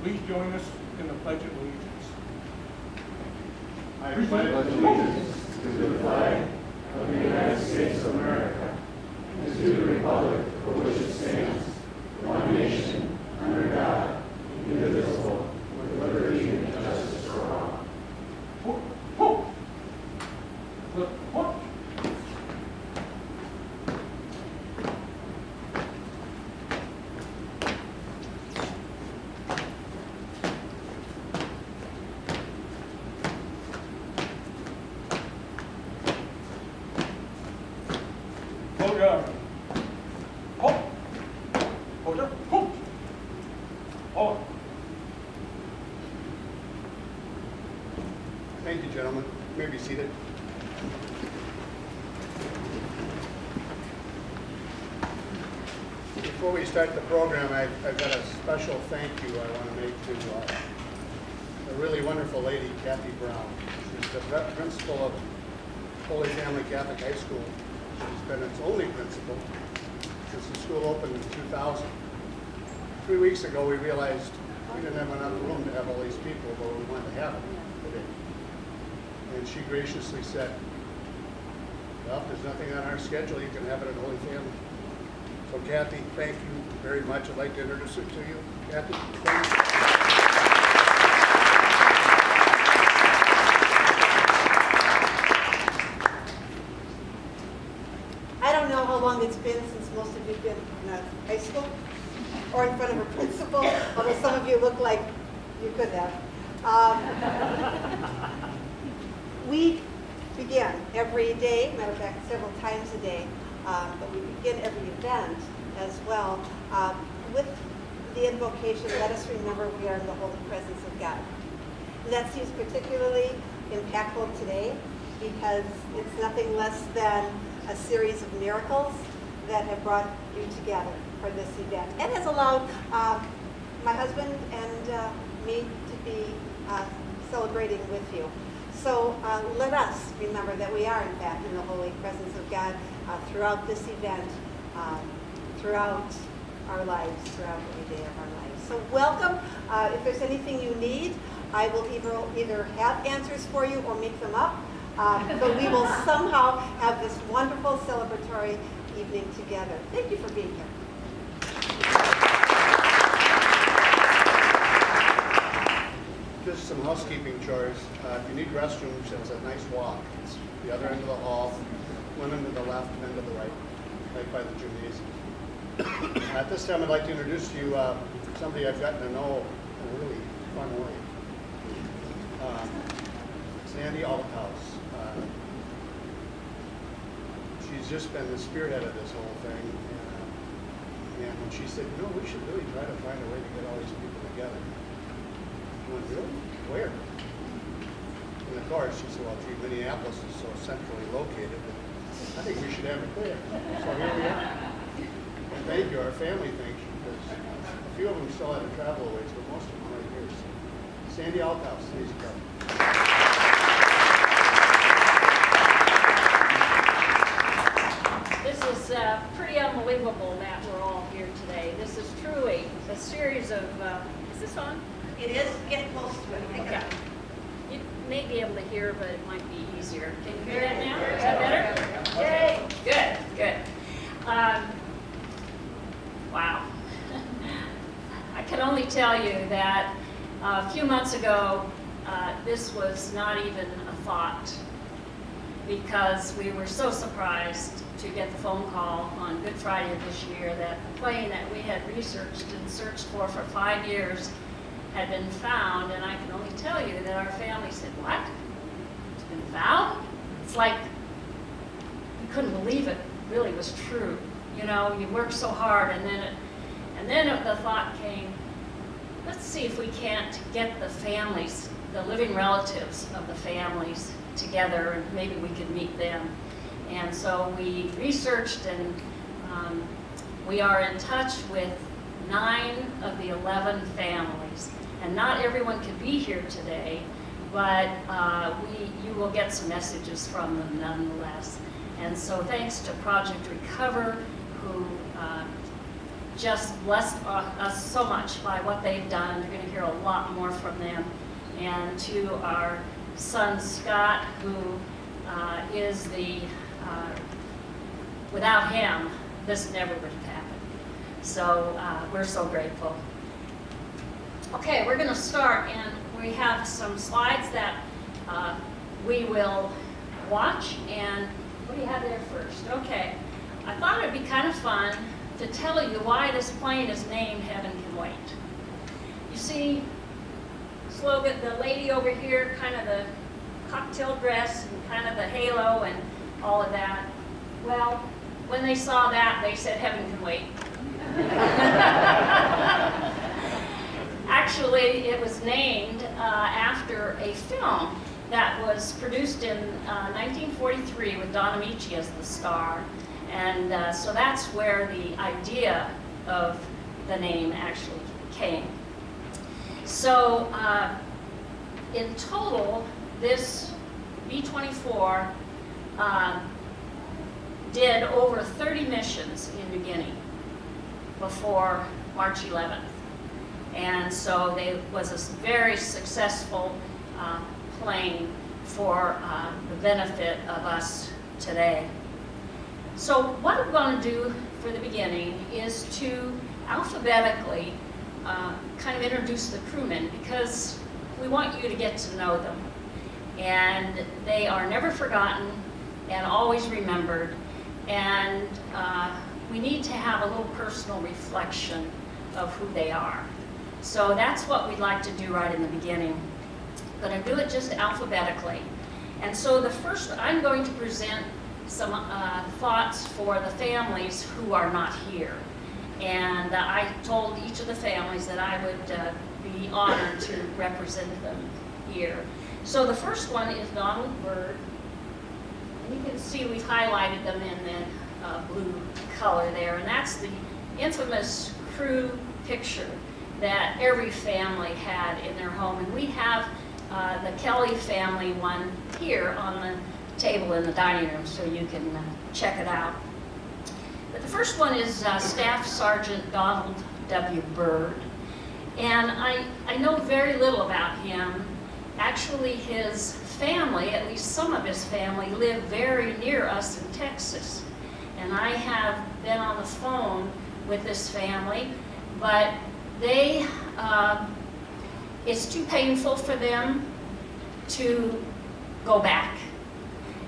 Please join us in the Pledge of Allegiance. I pledge allegiance to the flag of the United States of America and to the republic for which it stands, one nation, under God, indivisible, with liberty and justice for all. Thank you, gentlemen. You may be seated. Before we start the program, I've got a special thank you I want to make to a really wonderful lady, Kathy Brown. She's the principal of Holy Family Catholic High School. She's been its only principal since the school opened in 2000. 3 weeks ago, we realized we didn't have enough room to have all these people, but we wanted to have it today. And she graciously said, well, if there's nothing on our schedule, you can have it at Holy Family. So Kathy, thank you very much. I'd like to introduce her to you. Kathy, thank you. I don't know how long it's been since most of you have been in high school or in front of a principal, although some of you look like you could have. We begin every day, matter of fact, several times a day, but we begin every event as well with the invocation, let us remember we are in the holy presence of God. And that seems particularly impactful today because it's nothing less than a series of miracles that have brought you together for this event and has allowed my husband and me to be celebrating with you. So let us remember that we are, in fact, in the holy presence of God throughout this event, throughout our lives, throughout every day of our lives. So welcome. If there's anything you need, I will either have answers for you or make them up. But we will somehow have this wonderful celebratory evening together. Thank you for being here. Just some housekeeping chores. If you need restrooms, there's a nice walk. It's the other end of the hall, one end to the left, and end to the right, right by the gymnasium. At this time, I'd like to introduce to you somebody I've gotten to know in a really fun way. Sandy Althouse. She's just been the spearhead of this whole thing. And when she said, you know, we should really try to find a way to get all these people together. I went, really? Where? And of course, she said, well, gee, Minneapolis is so centrally located that I think we should have it there. So here we are. And thank you, our family thanks you, because a few of them still had to travel away, but most of them are right here. So, Sandy Althouse, please come. This is pretty unbelievable that we're all here today. This is truly a series of, is this on? It is. Get close to it. Okay. You may be able to hear, but it might be easier. Can you hear that now? Is that better? Yay! Good, good. Wow. I can only tell you that a few months ago, this was not even a thought because we were so surprised to get the phone call on Good Friday of this year that the plane that we had researched and searched for 5 years had been found, and I can only tell you that our family said, what? It's been found? It's like we couldn't believe it really was true. You know, you worked so hard, and then the thought came, let's see if we can't get the families, the living relatives of the families together, and maybe we could meet them. And so we researched, and we are in touch with 9 of the 11 families. And not everyone could be here today, but you will get some messages from them nonetheless. And so thanks to Project Recover, who just blessed us so much by what they've done. You're going to hear a lot more from them. And to our son Scott, who is the, without him, this never would have happened. So we're so grateful. Okay, we're going to start, and we have some slides that we will watch. And what do you have there first? Okay, I thought it'd be kind of fun to tell you why this plane is named Heaven Can Wait. You see, slogan, the lady over here, kind of the cocktail dress and kind of the halo and all of that. Well, when they saw that, they said, Heaven Can Wait. Actually, it was named after a film that was produced in 1943 with Don Amici as the star. And so that's where the idea of the name actually came. So in total, this B-24 did over 30 missions in New Guinea before March 11th. And so it was a very successful plane for the benefit of us today. So what I'm going to do for the beginning is to alphabetically kind of introduce the crewmen, because we want you to get to know them. And they are never forgotten and always remembered. And we need to have a little personal reflection of who they are. So that's what we'd like to do right in the beginning. But I do it just alphabetically. And so the first, I'm going to present some thoughts for the families who are not here. And I told each of the families that I would be honored to represent them here. So the first one is Donald Bird. And you can see we've highlighted them in the blue color there. And that's the infamous crew picture that every family had in their home. And we have the Kelly family one here on the table in the dining room, so you can check it out. But the first one is Staff Sergeant Donald W. Bird. And I know very little about him. Actually, his family, at least some of his family, live very near us in Texas. And I have been on the phone with this family, but they, it's too painful for them to go back.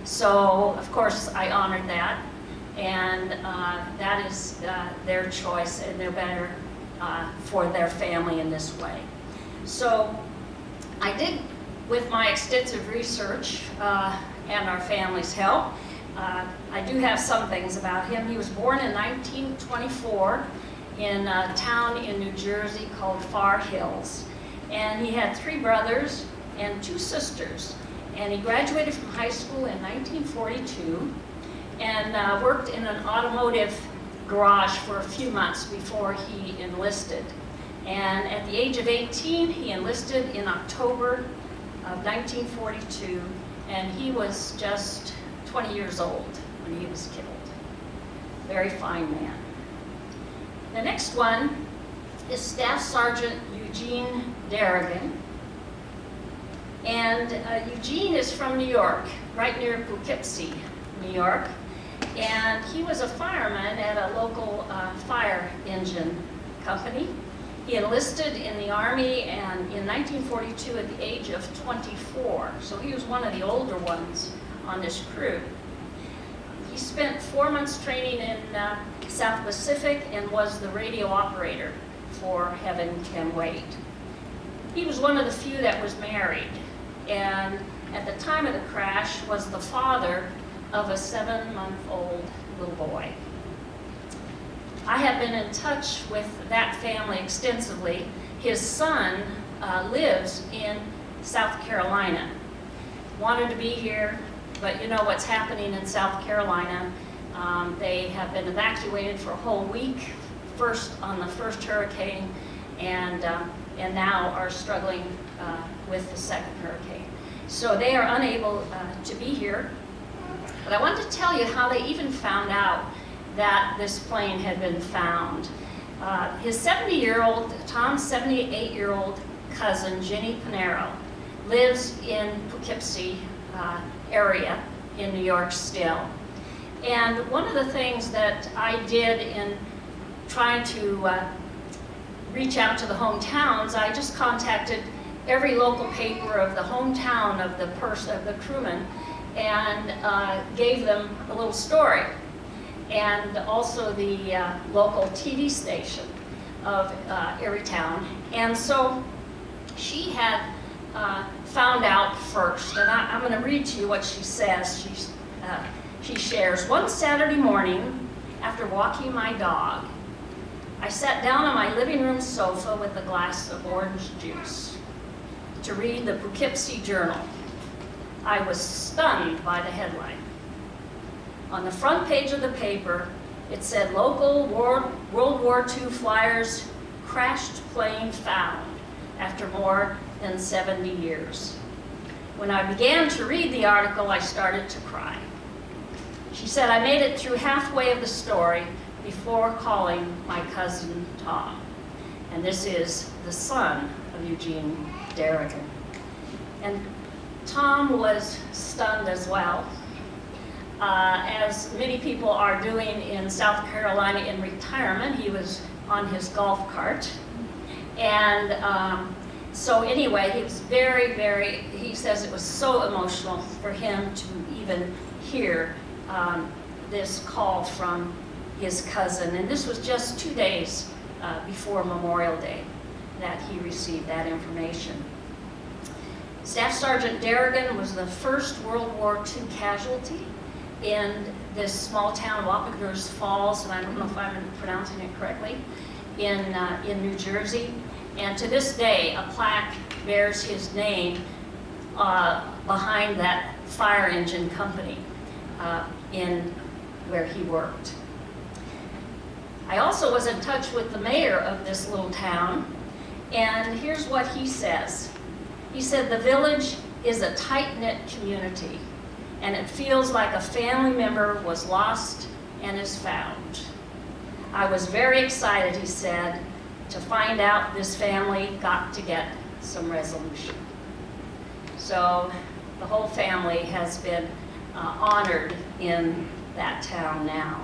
So, of course, I honored that, and that is their choice, and they're better for their family in this way. So, I did, with my extensive research and our family's help, I do have some things about him. He was born in 1924 in a town in New Jersey called Far Hills, and he had 3 brothers and 2 sisters. And he graduated from high school in 1942 and worked in an automotive garage for a few months before he enlisted. And at the age of 18, he enlisted in October of 1942, and he was just 20 years old when he was killed. Very fine man. The next one is Staff Sergeant Eugene Garrigan. And Eugene is from New York, right near Poughkeepsie, New York. And he was a fireman at a local fire engine company. He enlisted in the Army and in 1942 at the age of 24. So he was one of the older ones on this crew. He spent 4 months training in South Pacific and was the radio operator for Heaven Can Wait. He was one of the few that was married, and at the time of the crash was the father of a 7-month-old little boy. I have been in touch with that family extensively. His son lives in South Carolina. Wanted to be here, but you know what's happening in South Carolina. They have been evacuated for a whole week, first on the first hurricane, and now are struggling with the second hurricane. So they are unable to be here. But I want to tell you how they even found out that this plane had been found. His Tom's 78-year-old cousin, Ginny Panero, lives in Poughkeepsie area in New York still. And one of the things that I did in trying to reach out to the hometowns, I just contacted every local paper of the hometown of the crewman and gave them a little story. And also the local TV station of every town. And so she had found out first, and I'm going to read to you what she says. She shares, "One Saturday morning, after walking my dog, I sat down on my living room sofa with a glass of orange juice to read the Poughkeepsie Journal. I was stunned by the headline. On the front page of the paper, it said, 'Local World War II flyers, crashed plane found after more than 70 years. When I began to read the article, I started to cry.' She said, 'I made it through halfway of the story before calling my cousin Tom.'" And this is the son of Eugene Garrigan. And Tom was stunned as well. As many people are doing in South Carolina in retirement, he was on his golf cart. And so anyway, he was he says it was so emotional for him to even hear this call from his cousin. And this was just 2 days before Memorial Day that he received that information. Staff Sergeant Garrigan was the first World War II casualty in this small town, Wappingers Falls, and I don't know if I'm pronouncing it correctly, in New Jersey. And to this day, a plaque bears his name behind that fire engine company in where he worked. I also was in touch with the mayor of this little town, and here's what he says. He said, "The village is a tight-knit community, and it feels like a family member was lost and is found. I was very excited," he said, "to find out this family got to get some resolution." So the whole family has been honored in that town now.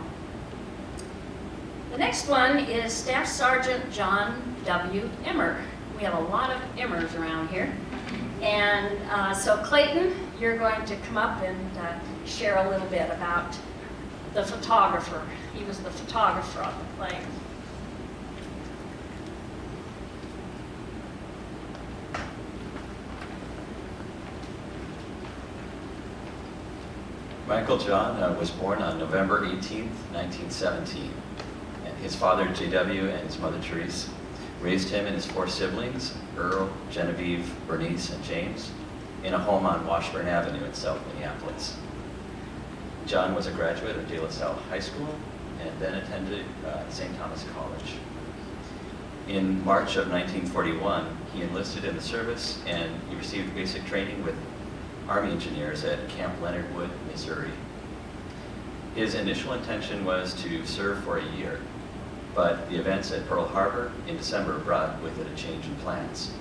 The next one is Staff Sergeant John W. Emmer. We have a lot of Emmers around here. And so Clayton, you're going to come up and share a little bit about the photographer. He was the photographer on the plane. My Uncle John was born on November 18th, 1917. And his father, J.W., and his mother, Therese, raised him and his 4 siblings, Earl, Genevieve, Bernice, and James, in a home on Washburn Avenue in South Minneapolis. John was a graduate of De La Salle High School and then attended St. Thomas College. In March of 1941, he enlisted in the service and he received basic training with Army engineers at Camp Leonard Wood, Missouri. His initial intention was to serve for a year, but the events at Pearl Harbor in December brought with it a change in plans.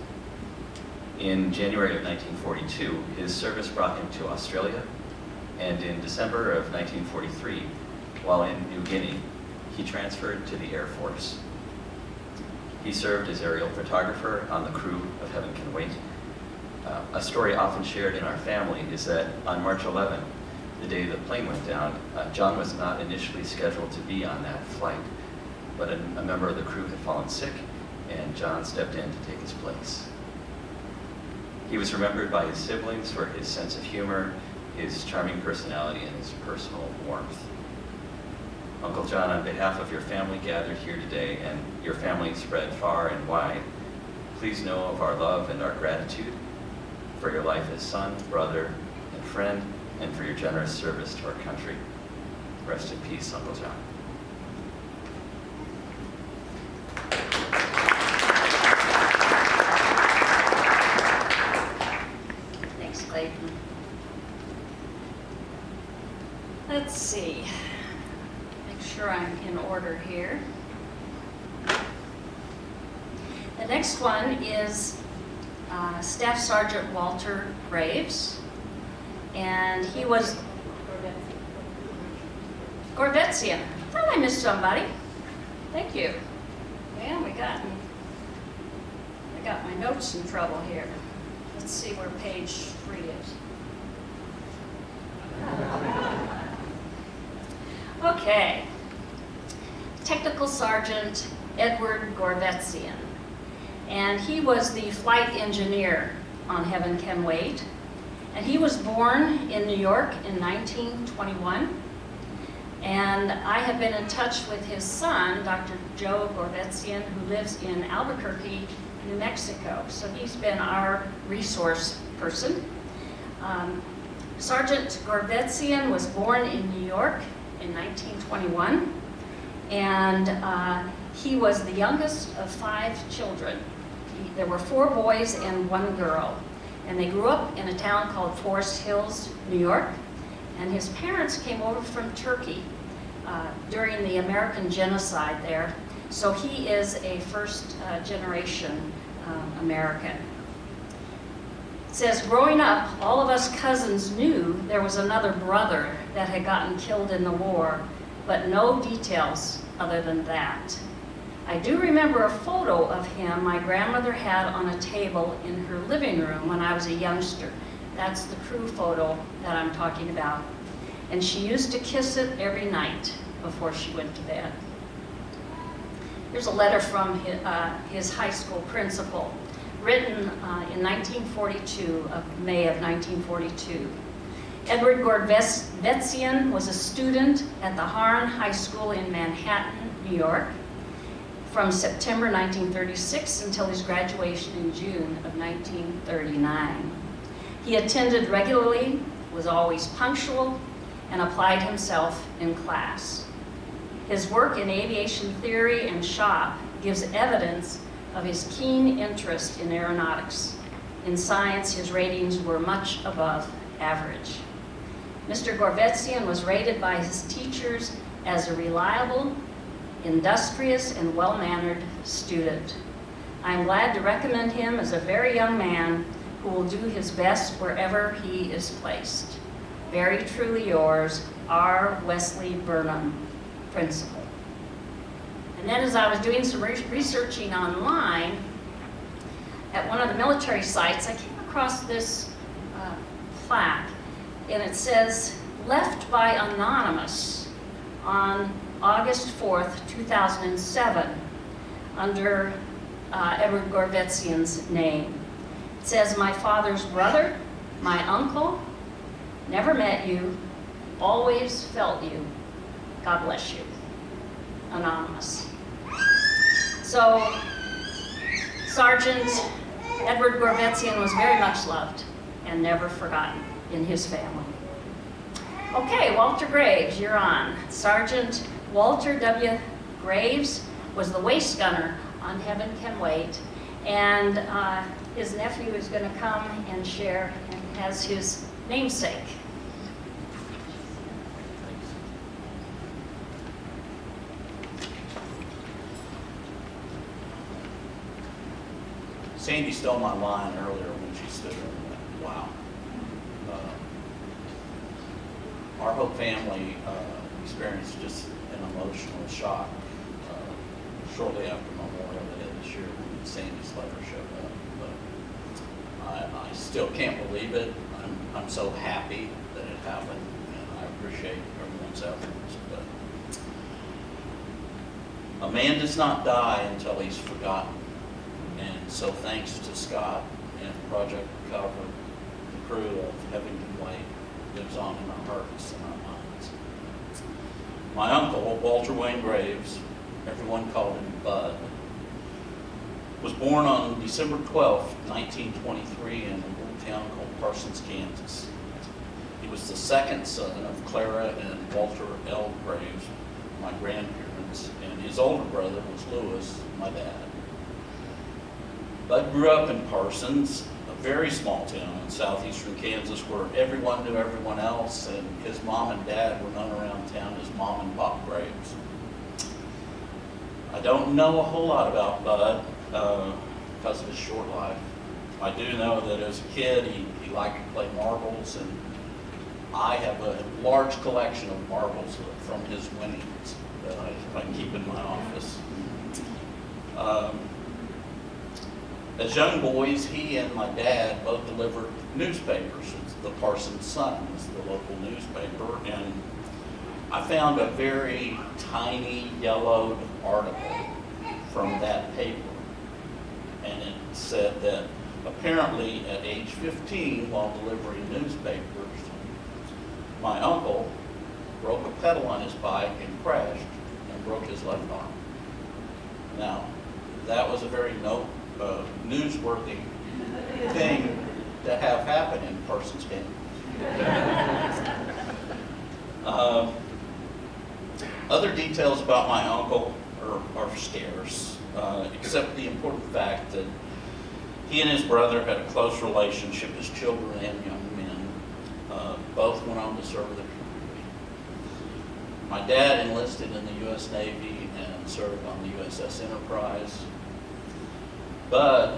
In January of 1942, his service brought him to Australia, and in December of 1943, while in New Guinea, he transferred to the Air Force. He served as aerial photographer on the crew of Heaven Can Wait. A story often shared in our family is that on March 11th, the day the plane went down, John was not initially scheduled to be on that flight, but a member of the crew had fallen sick, and John stepped in to take his place. He was remembered by his siblings for his sense of humor, his charming personality, and his personal warmth. Uncle John, on behalf of your family gathered here today and your family spread far and wide, please know of our love and our gratitude for your life as son, brother, and friend, and for your generous service to our country. Rest in peace, Uncle John. Thanks, Clayton. Let's see. Make sure I'm in order here. The next one is Staff Sergeant Walter Graves, and he was Gorvetzian. I thought I missed somebody. Thank you. Man, I got my notes in trouble here. Let's see where page 3 is. Okay. Technical Sergeant Edward Gorvetzian. And he was the flight engineer on Heaven Can Wait. And he was born in New York in 1921. And I have been in touch with his son, Dr. Joe Gorvetzian, who lives in Albuquerque, New Mexico. So he's been our resource person. Sergeant Gorvetzian was born in New York in 1921, and he was the youngest of 5 children. There were 4 boys and 1 girl, and they grew up in a town called Forest Hills, New York, and his parents came over from Turkey during the American genocide there, so he is a first generation American. It says, growing up, all of us cousins knew there was another brother that had gotten killed in the war, but no details other than that. I do remember a photo of him my grandmother had on a table in her living room when I was a youngster. That's the crew photo that I'm talking about. And she used to kiss it every night before she went to bed. Here's a letter from his high school principal, written in 1942, May of 1942. Edward Gorvetzian was a student at the Harn High School in Manhattan, New York, from September 1936 until his graduation in June of 1939. He attended regularly, was always punctual, and applied himself in class. His work in aviation theory and shop gives evidence of his keen interest in aeronautics. In science, his ratings were much above average. Mr. Gorvetzian was rated by his teachers as a reliable, industrious, and well-mannered student. I am glad to recommend him as a very young man who will do his best wherever he is placed. Very truly yours, R. Wesley Burnham, Principal. And then as I was doing some researching online, at one of the military sites, I came across this plaque, and it says, left by Anonymous on August 4th, 2007, under Edward Gorvetzian's name. It says, my father's brother, my uncle, never met you, always felt you. God bless you. Anonymous. So, Sergeant Edward Gorvetzian was very much loved and never forgotten in his family. Okay, Walter Graves, you're on. Sergeant Walter W. Graves was the waist gunner on Heaven Can Wait, and his nephew is going to come and share and has his namesake. Sandy stole my line earlier when she stood there and went, wow. Our whole family experienced just an emotional shock shortly after Memorial Day this year when Sandy's letter showed up. But I still can't believe it. I'm so happy that it happened, and I appreciate everyone's efforts. But a man does not die until he's forgotten. And so thanks to Scott and Project Recover, the crew of Heaven Can Wait lives on in our hearts and our minds. My uncle, Walter Wayne Graves, everyone called him Bud, was born on December 12, 1923 in a little town called Parsons, Kansas. He was the second son of Clara and Walter L. Graves, my grandparents, and his older brother was Lewis, my dad. Bud grew up in Parsons, a very small town in southeastern Kansas where everyone knew everyone else, and his mom and dad were known around town as Mom and Pop Graves. I don't know a whole lot about Bud because of his short life. I do know that as a kid, he liked to play marbles, and I have a large collection of marbles from his winnings that I keep in my office. As young boys, he and my dad both delivered newspapers. The Parsons Sun was the local newspaper, and I found a very tiny yellowed article from that paper, and it said that apparently at age 15, while delivering newspapers, my uncle broke a pedal on his bike and crashed and broke his left arm. Now, that was a very newsworthy thing to have happen in Parsons, Kansas. Other details about my uncle are scarce, except the important fact that he and his brother had a close relationship as children and young men. Both went on to serve their country. My dad enlisted in the U.S. Navy and served on the USS Enterprise. But,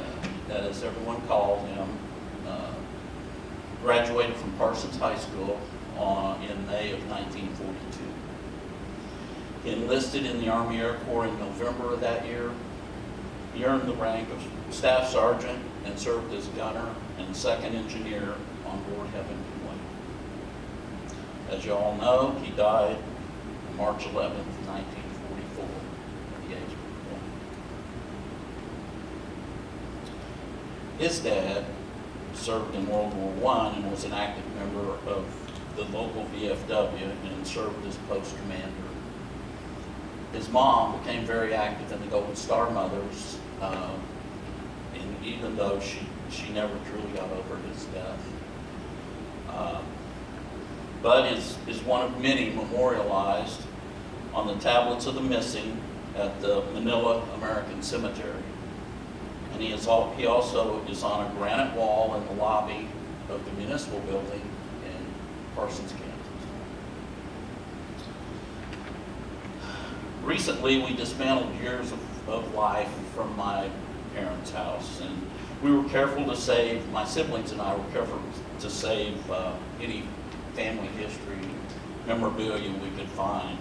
as everyone called him, graduated from Parsons High School in May of 1942. He enlisted in the Army Air Corps in November of that year. He earned the rank of Staff Sergeant and served as gunner and second engineer on board Heaven Point. As you all know, he died on March 11th, 1944, at the age of 20. His dad served in World War I and was an active member of the local VFW and served as post commander. His mom became very active in the Golden Star Mothers, and even though she never truly got over his death. But is one of many memorialized on the tablets of the missing at the Manila American Cemetery. And he also is on a granite wall in the lobby of the municipal building in Parsons, Kansas. Recently, we dismantled years of life from my parents' house, and we were careful to save, my siblings and I were careful to save any family history memorabilia we could find.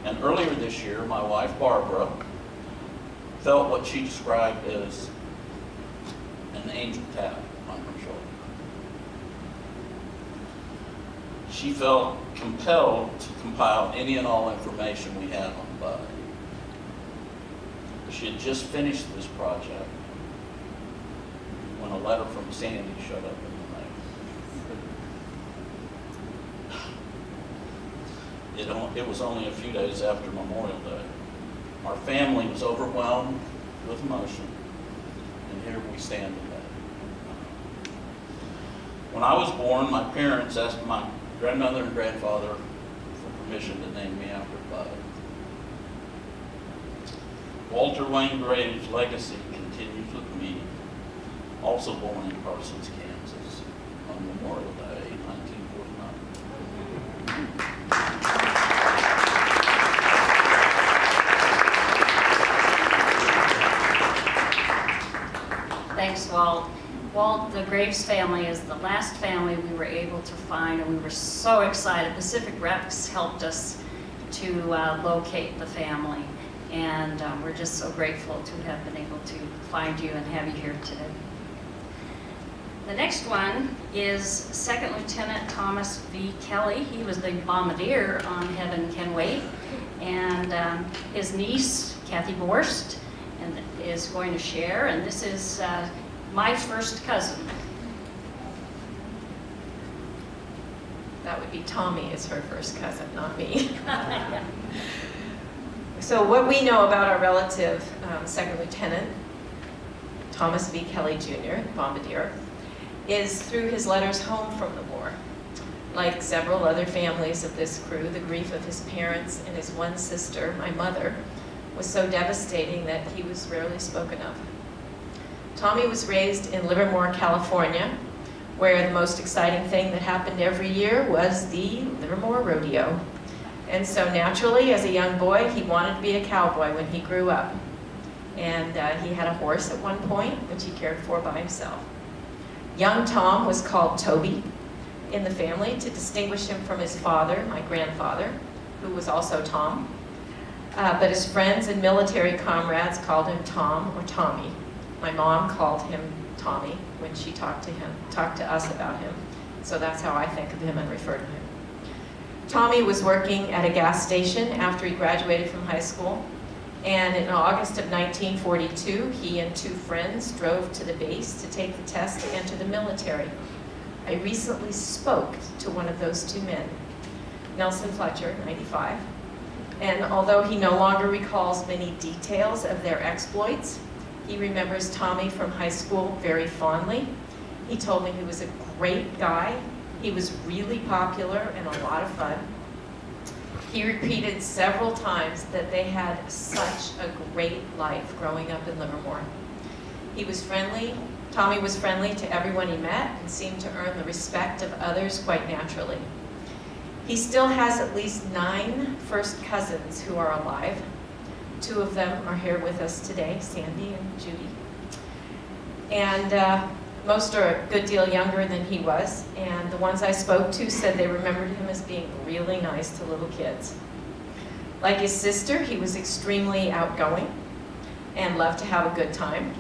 And earlier this year, my wife, Barbara, felt what she described as an angel tap on her shoulder. She felt compelled to compile any and all information we had on Bud. She had just finished this project when a letter from Sandy showed up in the mail. It was only a few days after Memorial Day. Our family was overwhelmed with emotion, and here we stand today. When I was born, my parents asked my grandmother and grandfather for permission to name me after Bud. Walter Wayne Graves' legacy continues with me, also born in Parsons, Kansas, on Memorial Day, 1949. Thanks, Walt. Walt, the Graves family is the last family we were able to find, and we were so excited. Pacific Rex helped us to locate the family, and we're just so grateful to have been able to find you and have you here today. The next one is Second Lieutenant Thomas V. Kelly. He was the bombardier on Heaven Can Wait, and his niece, Kathy Borst, and is going to share, and this is my first cousin. That would be Tommy is her first cousin, not me. So what we know about our relative, Second Lieutenant Thomas V. Kelly Jr., bombardier, is through his letters home from the war. Like several other families of this crew, the grief of his parents and his one sister, my mother, was so devastating that he was rarely spoken of. Tommy was raised in Livermore, California, where the most exciting thing that happened every year was the Livermore Rodeo. And so naturally, as a young boy, he wanted to be a cowboy when he grew up. and he had a horse at one point, which he cared for by himself. Young Tom was called Toby in the family to distinguish him from his father, my grandfather, who was also Tom. But his friends and military comrades called him Tom or Tommy. My mom called him Tommy when she talked to us about him. So that's how I think of him and refer to him. Tommy was working at a gas station after he graduated from high school. And in August of 1942, he and two friends drove to the base to take the test to enter the military. I recently spoke to one of those two men, Nelson Fletcher, 95. And although he no longer recalls many details of their exploits, he remembers Tommy from high school very fondly. He told me he was a great guy. He was really popular and a lot of fun. He repeated several times that they had such a great life growing up in Livermore. He was friendly. Tommy was friendly to everyone he met and seemed to earn the respect of others quite naturally. He still has at least 9 first cousins who are alive. 2 of them are here with us today, Sandy and Judy. And most are a good deal younger than he was, and the ones I spoke to said they remembered him as being really nice to little kids. Like his sister, he was extremely outgoing and loved to have a good time.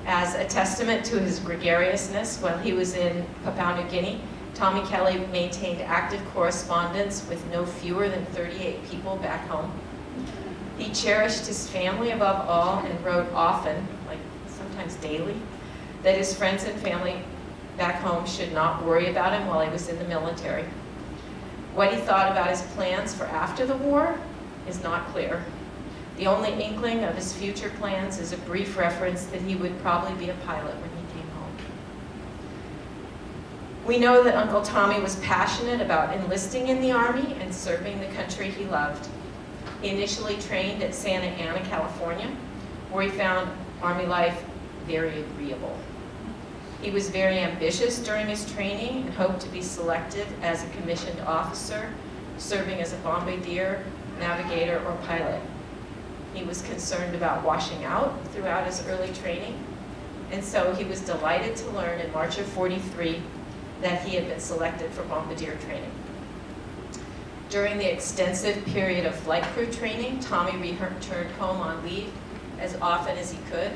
As a testament to his gregariousness, while he was in Papua New Guinea, Tommy Kelly maintained active correspondence with no fewer than 38 people back home. He cherished his family above all and wrote often, like sometimes daily, that his friends and family back home should not worry about him while he was in the military. What he thought about his plans for after the war is not clear. The only inkling of his future plans is a brief reference that he would probably be a pilot when he came home. We know that Uncle Tommy was passionate about enlisting in the Army and serving the country he loved. He initially trained at Santa Ana, California, where he found Army life very agreeable. He was very ambitious during his training and hoped to be selected as a commissioned officer, serving as a bombardier, navigator, or pilot. He was concerned about washing out throughout his early training, and so he was delighted to learn in March of '43 that he had been selected for bombardier training. During the extensive period of flight crew training, Tommy returned home on leave as often as he could,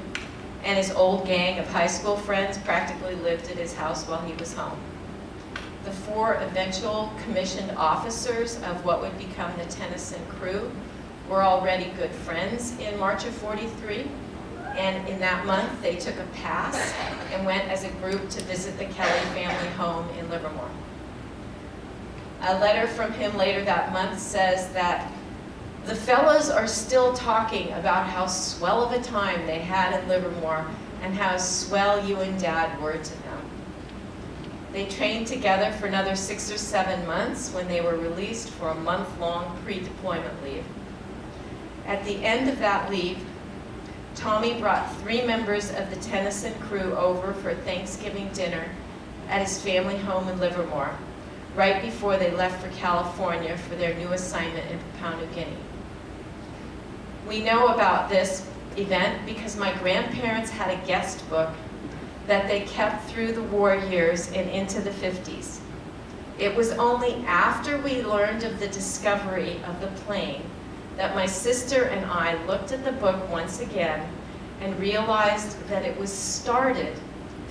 and his old gang of high school friends practically lived at his house while he was home. The 4 eventual commissioned officers of what would become the Tennyson crew were already good friends in March of '43, and in that month they took a pass and went as a group to visit the Kelly family home in Livermore. A letter from him later that month says that the fellas are still talking about how swell of a time they had in Livermore and how swell you and Dad were to them. They trained together for another 6 or 7 months when they were released for a month-long pre-deployment leave. At the end of that leave, Tommy brought 3 members of the Tennyson crew over for Thanksgiving dinner at his family home in Livermore, right before they left for California for their new assignment in Papua New Guinea. We know about this event because my grandparents had a guest book that they kept through the war years and into the 50s. It was only after we learned of the discovery of the plane that my sister and I looked at the book once again and realized that it was started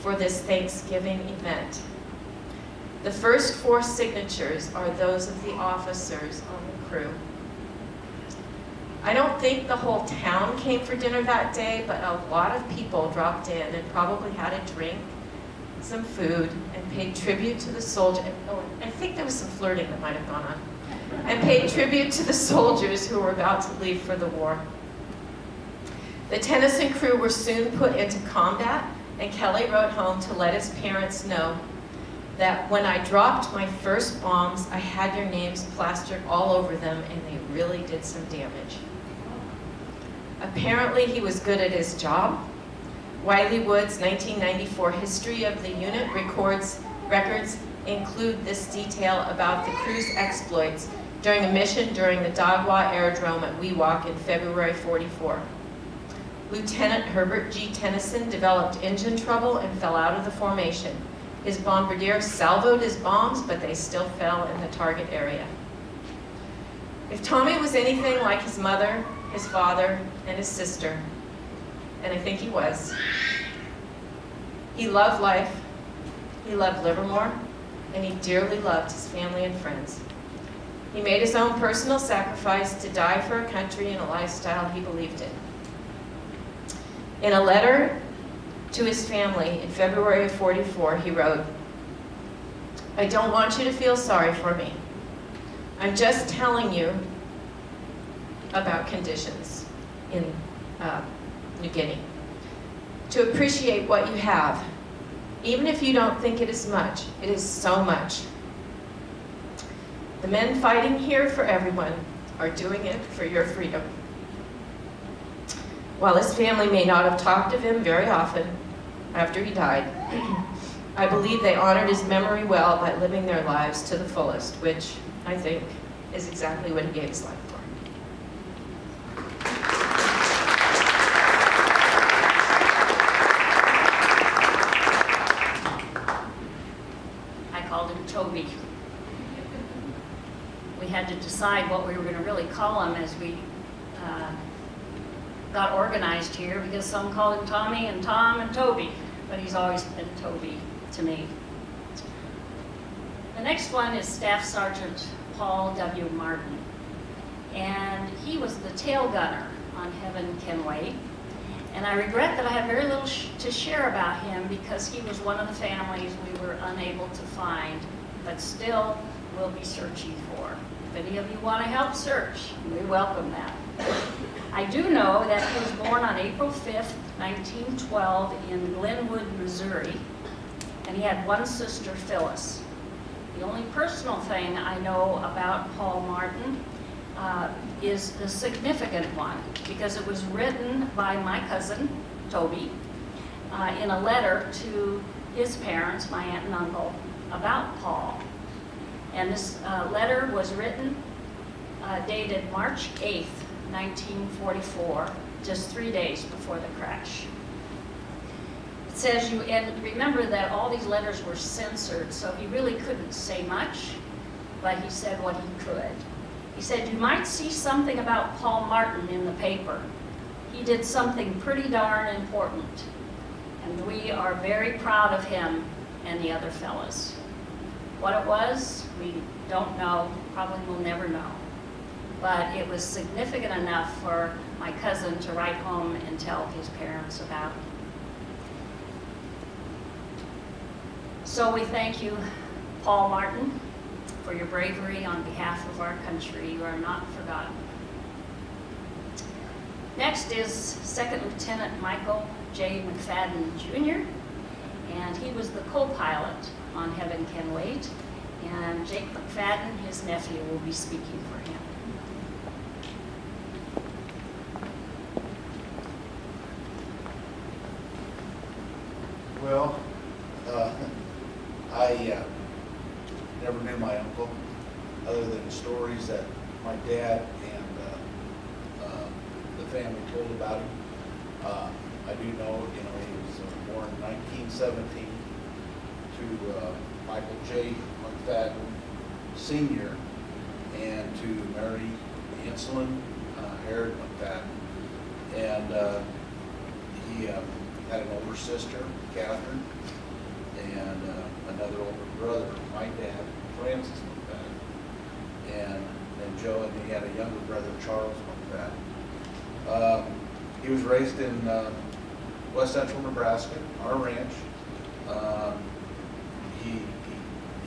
for this Thanksgiving event. The first 4 signatures are those of the officers on the crew. I don't think the whole town came for dinner that day, but a lot of people dropped in and probably had a drink, some food, and paid tribute to the soldiers. Oh, I think there was some flirting that might have gone on. And paid tribute to the soldiers who were about to leave for the war. The Tennyson crew were soon put into combat, and Kelly wrote home to let his parents know that when I dropped my first bombs, I had your names plastered all over them, and they really did some damage. Apparently, he was good at his job. Wiley Wood's 1994 history of the unit records include this detail about the crew's exploits during a mission during the Dagwa Aerodrome at Wewak in February '44. Lieutenant Herbert G. Tennyson developed engine trouble and fell out of the formation. His bombardier salvoed his bombs, but they still fell in the target area. If Tommy was anything like his mother, his father, and his sister, and I think he was, he loved life, he loved Livermore, and he dearly loved his family and friends. He made his own personal sacrifice to die for a country and a lifestyle he believed in. In a letter to his family in February of '44, he wrote, "I don't want you to feel sorry for me. I'm just telling you about conditions in New Guinea. To appreciate what you have, even if you don't think it is much, it is so much. The men fighting here for everyone are doing it for your freedom." While his family may not have talked of him very often after he died, I believe they honored his memory well by living their lives to the fullest, which I think is exactly what he gave his life for. I called him Toby. We had to decide what we were going to really call him as we got organized here, because some called him Tommy and Tom and Toby, but he's always been Toby to me. The next one is Staff Sergeant Paul W. Martin, and he was the tail gunner on Heaven Can Wait, and I regret that I have very little to share about him because he was one of the families we were unable to find, but still will be searching for. If any of you want to help search, we welcome that. I do know that he was born on April 5th, 1912 in Glenwood, Missouri, and he had one sister, Phyllis. The only personal thing I know about Paul Martin is the significant one, because it was written by my cousin, Toby, in a letter to his parents, my aunt and uncle, about Paul. And this letter was written, dated March 8th, 1944, just 3 days before the crash. It says and remember that all these letters were censored, so he really couldn't say much, but he said what he could. He said, "You might see something about Paul Martin in the paper. He did something pretty darn important, and we are very proud of him and the other fellas." What it was, we don't know, probably will never know. But it was significant enough for my cousin to write home and tell his parents about. So we thank you, Paul Martin, for your bravery on behalf of our country. You are not forgotten. Next is Second Lieutenant Michael J Mcfadden Jr., and he was the co-pilot on Heaven Can Wait, and Jake McFadden, his nephew, will be speaking for him. Well, I never knew my uncle, other than stories that my dad and the family told about him. I do know, he was born in 1917 to Michael J Mcfadden Sr. and to Mary Insulin Harrod McFadden. And he had an older sister, Catherine, and another older brother, my dad, Francis McFadden, and then Joe, and he had a younger brother, Charles McFadden. He was raised in West Central Nebraska on a ranch.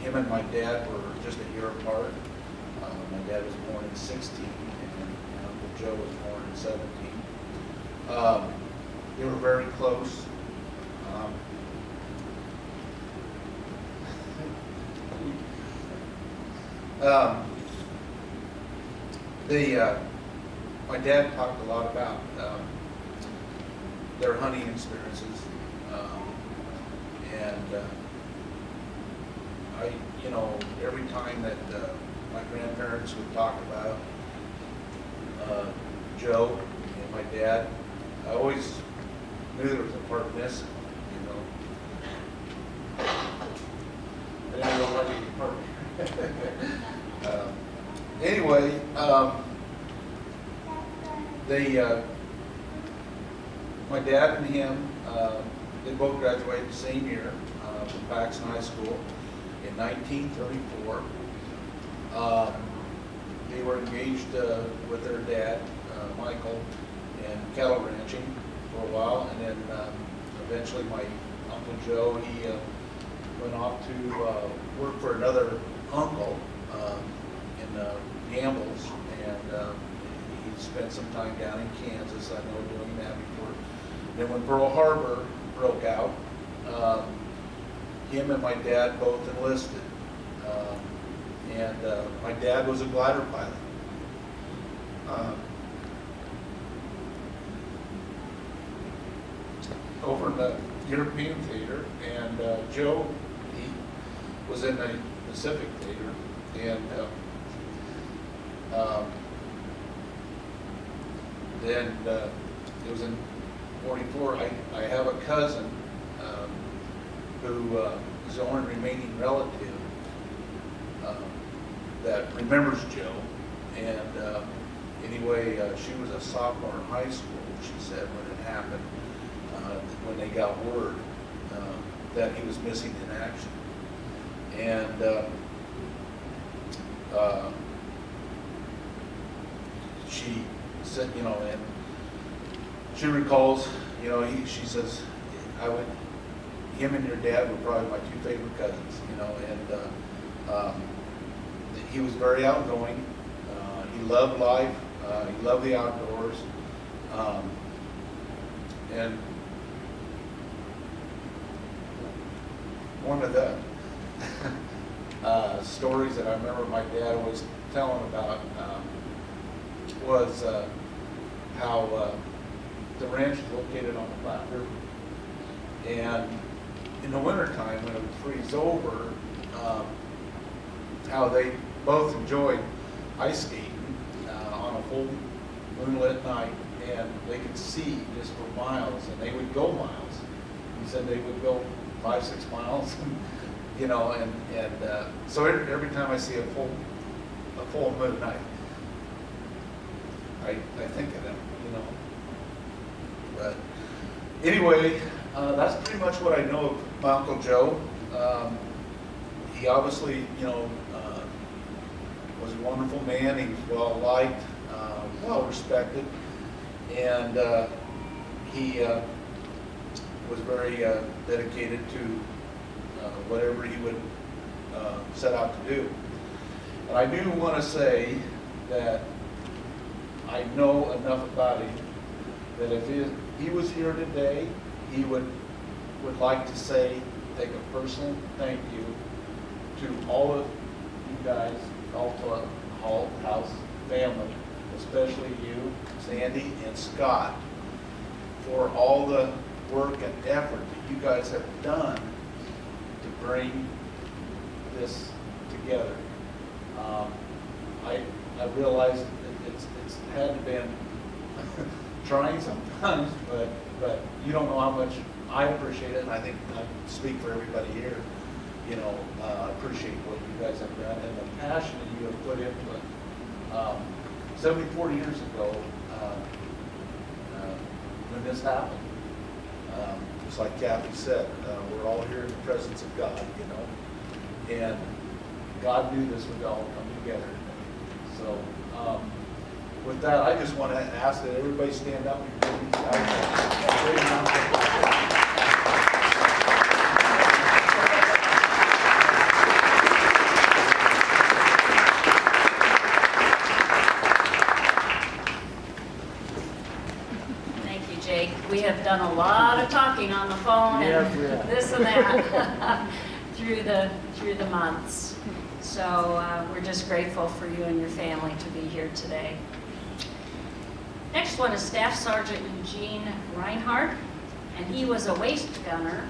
Him and my dad were just a year apart. My dad was born in 16, and Uncle Joe was born in 17. They were very close. My dad talked a lot about their hunting experiences, and every time that my grandparents would talk about Joe and my dad, I always knew there was a part missing, you know. I didn't know what the part. Anyway, my dad and him, they both graduated the same year from Paxton High School in 1934. They were engaged with their dad, Michael, in cattle ranching for a while, and then eventually my Uncle Joe, he went off to work for another uncle in Gambles, and he spent some time down in Kansas, I know, doing that before. Then when Pearl Harbor broke out, him and my dad both enlisted. And my dad was a glider pilot. Over in the European theater, and Joe, he was in the Pacific theater, and then it was in 44. I have a cousin who is the only remaining relative that remembers Joe, and anyway, she was a sophomore in high school, she said, when it happened, when they got word that he was missing in action. And she said, you know, and she recalls, you know, she says, him and your dad were probably my two favorite cousins, you know, and he was very outgoing. He loved life. He loved the outdoors. And one of the stories that I remember my dad always telling about was how the ranch is located on the Platte River. And in the wintertime, when it would freeze over, how they both enjoyed ice skating on a full moonlit night, and they could see just for miles, and they would go miles. He said they would go 5-6 miles, you know, and so every time I see a full moon night, I think of them, you know. But anyway, that's pretty much what I know of my Uncle Joe. He obviously, you know, was a wonderful man. He was well liked, well respected, and he was very dedicated to whatever he would set out to do. And I do want to say that I know enough about him that if he was here today, he would like to take a personal thank you to all of you guys, Alta Hall House family, especially you, Sandy, and Scott, for all the work and effort that you guys have done to bring this together. I realize that it's had to been trying sometimes, but you don't know how much I appreciate it, and I think I speak for everybody here. You know, appreciate what you guys have done and the passion that you have put into it. 74 years ago, when this happened, just like Kathy said, we're all here in the presence of God, you know, and God knew this would all come together. So, with that, I just want to ask that everybody stand up and give these guys a great round of applause. We have done a lot of talking on the phone and this and that through the months. So we're just grateful for you and your family to be here today. Next one is Staff Sergeant Eugene Reinhardt, and he was a waist gunner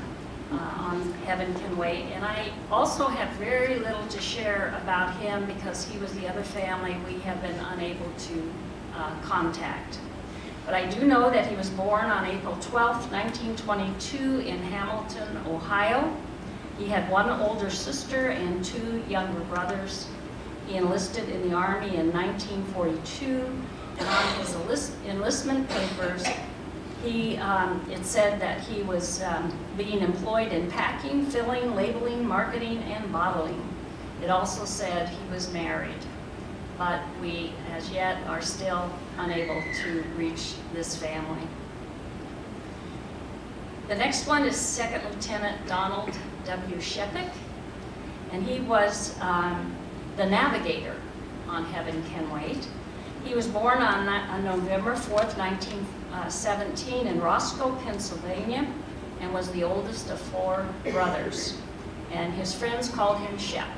on Heaven Can Wait. And I also have very little to share about him because he was the other family we have been unable to contact. But I do know that he was born on April 12, 1922 in Hamilton, Ohio. He had one older sister and 2 younger brothers. He enlisted in the Army in 1942, and on his enlistment papers, it said that he was being employed in packing, filling, labeling, marketing, and bottling. It also said he was married, but we, as yet, are still unable to reach this family. The next one is Second Lieutenant Donald W. Shepik, and he was the navigator on Heaven Can Wait. He was born on November 4th, 1917 in Roscoe, Pennsylvania, and was the oldest of 4 brothers, and his friends called him Shep.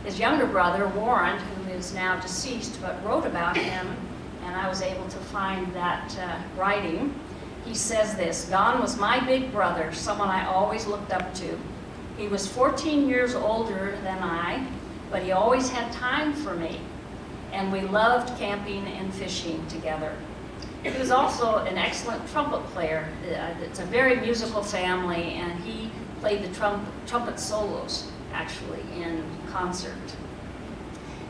His younger brother, Warren, who is now deceased, but wrote about him, and I was able to find that writing. He says this: "Don was my big brother, someone I always looked up to. He was 14 years older than I, but he always had time for me, and we loved camping and fishing together." He was also an excellent trumpet player. It's a very musical family, and he played the trumpet solos, actually, in concert.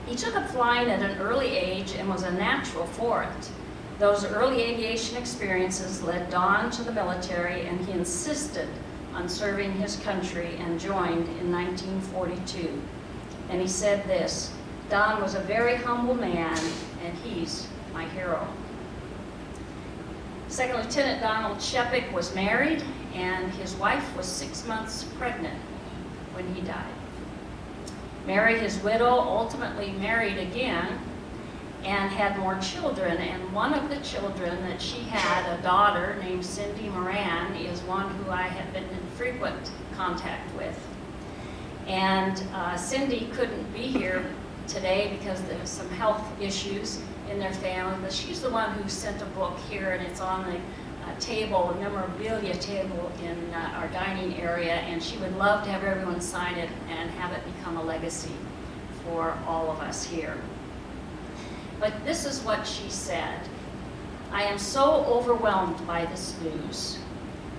He took up flying at an early age and was a natural for it. Those early aviation experiences led Don to the military, and he insisted on serving his country and joined in 1942. And he said this: "Don was a very humble man, and he's my hero." Second Lieutenant Donald Shepik was married, and his wife was 6 months pregnant when he died. Mary, his widow, ultimately married again and had more children, and one of the children that she had, a daughter named Cindy Moran, is one who I have been in frequent contact with. And Cindy couldn't be here today because there's some health issues in their family, but she's the one who sent a book here, and it's on the table, a memorabilia table in our dining area, and she would love to have everyone sign it and have it become a legacy for all of us here. But this is what she said: "I am so overwhelmed by this news.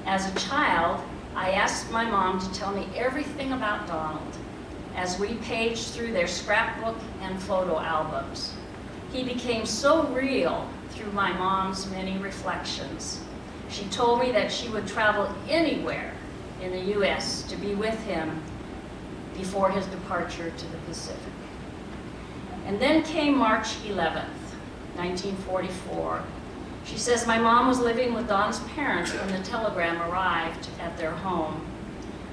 As a child, I asked my mom to tell me everything about Donald as we paged through their scrapbook and photo albums. He became so real through my mom's many reflections. She told me that she would travel anywhere in the U.S. to be with him before his departure to the Pacific." And then came March 11th, 1944. She says, "My mom was living with Don's parents when the telegram arrived at their home.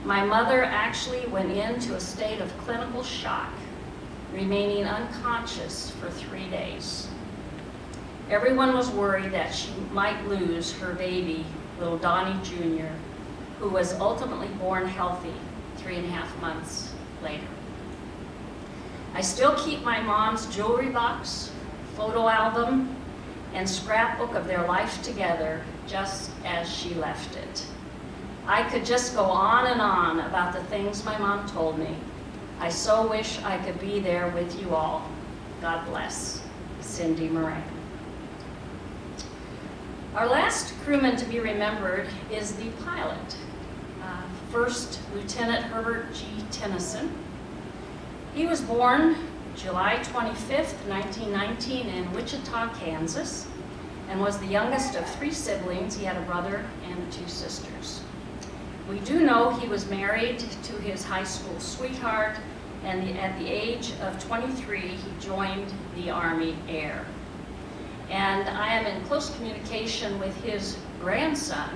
My mother actually went into a state of clinical shock, remaining unconscious for 3 days. Everyone was worried that she might lose her baby, little Donnie Jr., who was ultimately born healthy 3.5 months later. I still keep my mom's jewelry box, photo album, and scrapbook of their life together just as she left it. I could just go on and on about the things my mom told me. I so wish I could be there with you all. God bless, Cindy Moran." Our last crewman to be remembered is the pilot, First Lieutenant Herbert G. Tennyson. He was born July 25th, 1919 in Wichita, Kansas, and was the youngest of 3 siblings. He had a brother and 2 sisters. We do know he was married to his high school sweetheart, and at the age of 23, he joined the Army Air. And I am in close communication with his grandson,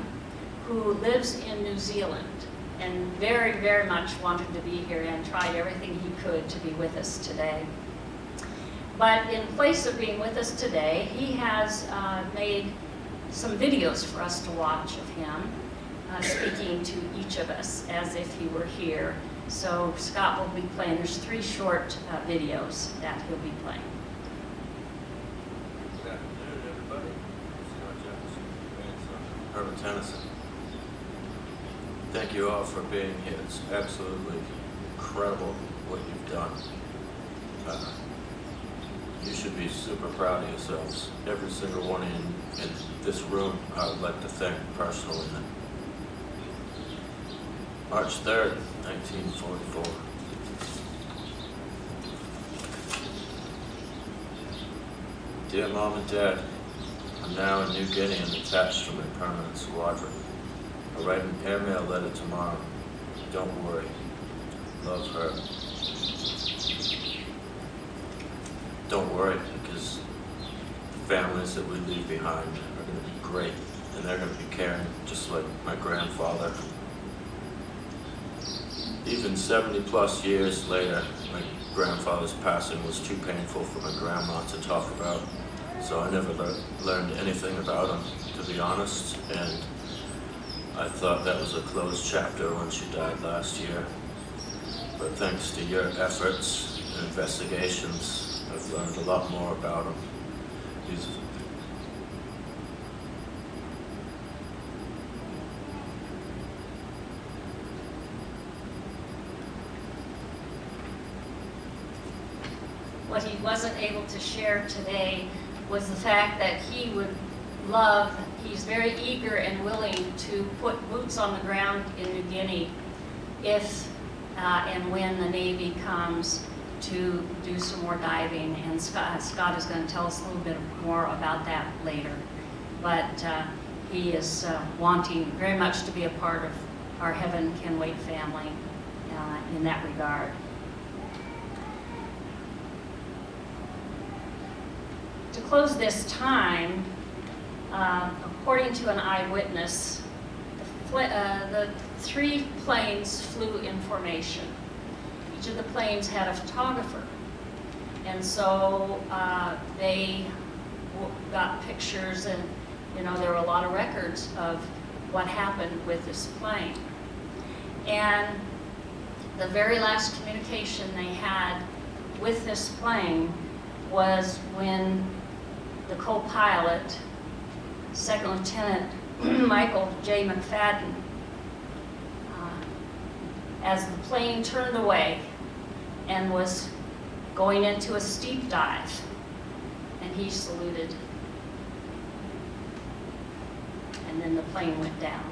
who lives in New Zealand, and very, very much wanted to be here and tried everything he could to be with us today. But in place of being with us today, he has made some videos for us to watch of him, speaking to each of us as if he were here. So Scott will be playing, there's 3 short videos that he'll be playing. Good afternoon, everybody. Scott Jefferson, grandson of Herbert Tennyson. Thank you all for being here. It's absolutely incredible what you've done. You should be super proud of yourselves. Every single one in this room, I would like to thank personally. March 3rd, 1944. Dear Mom and Dad, I'm now in New Guinea and attached to my permanent squadron. I'll write an airmail letter tomorrow. Don't worry. Love, her. Don't worry, because the families that we leave behind are going to be great, and they're going to be caring just like my grandfather. Even 70 plus years later, my grandfather's passing was too painful for my grandma to talk about, so I never learned anything about him, to be honest, and I thought that was a closed chapter when she died last year. But thanks to your efforts and investigations, I've learned a lot more about him. He's What he wasn't able to share today was the fact that he would love, he's very eager and willing to put boots on the ground in New Guinea if and when the Navy comes to do some more diving. And Scott is going to tell us a little bit more about that later. But he is wanting very much to be a part of our Heaven Can Wait family in that regard. To close this time, according to an eyewitness, the three planes flew in formation. Each of the planes had a photographer, and so they got pictures, and there were a lot of records of what happened with this plane. And the very last communication they had with this plane was when the co-pilot, Second Lieutenant Michael J Mcfadden, as the plane turned away and was going into a steep dive, and he saluted, and then the plane went down.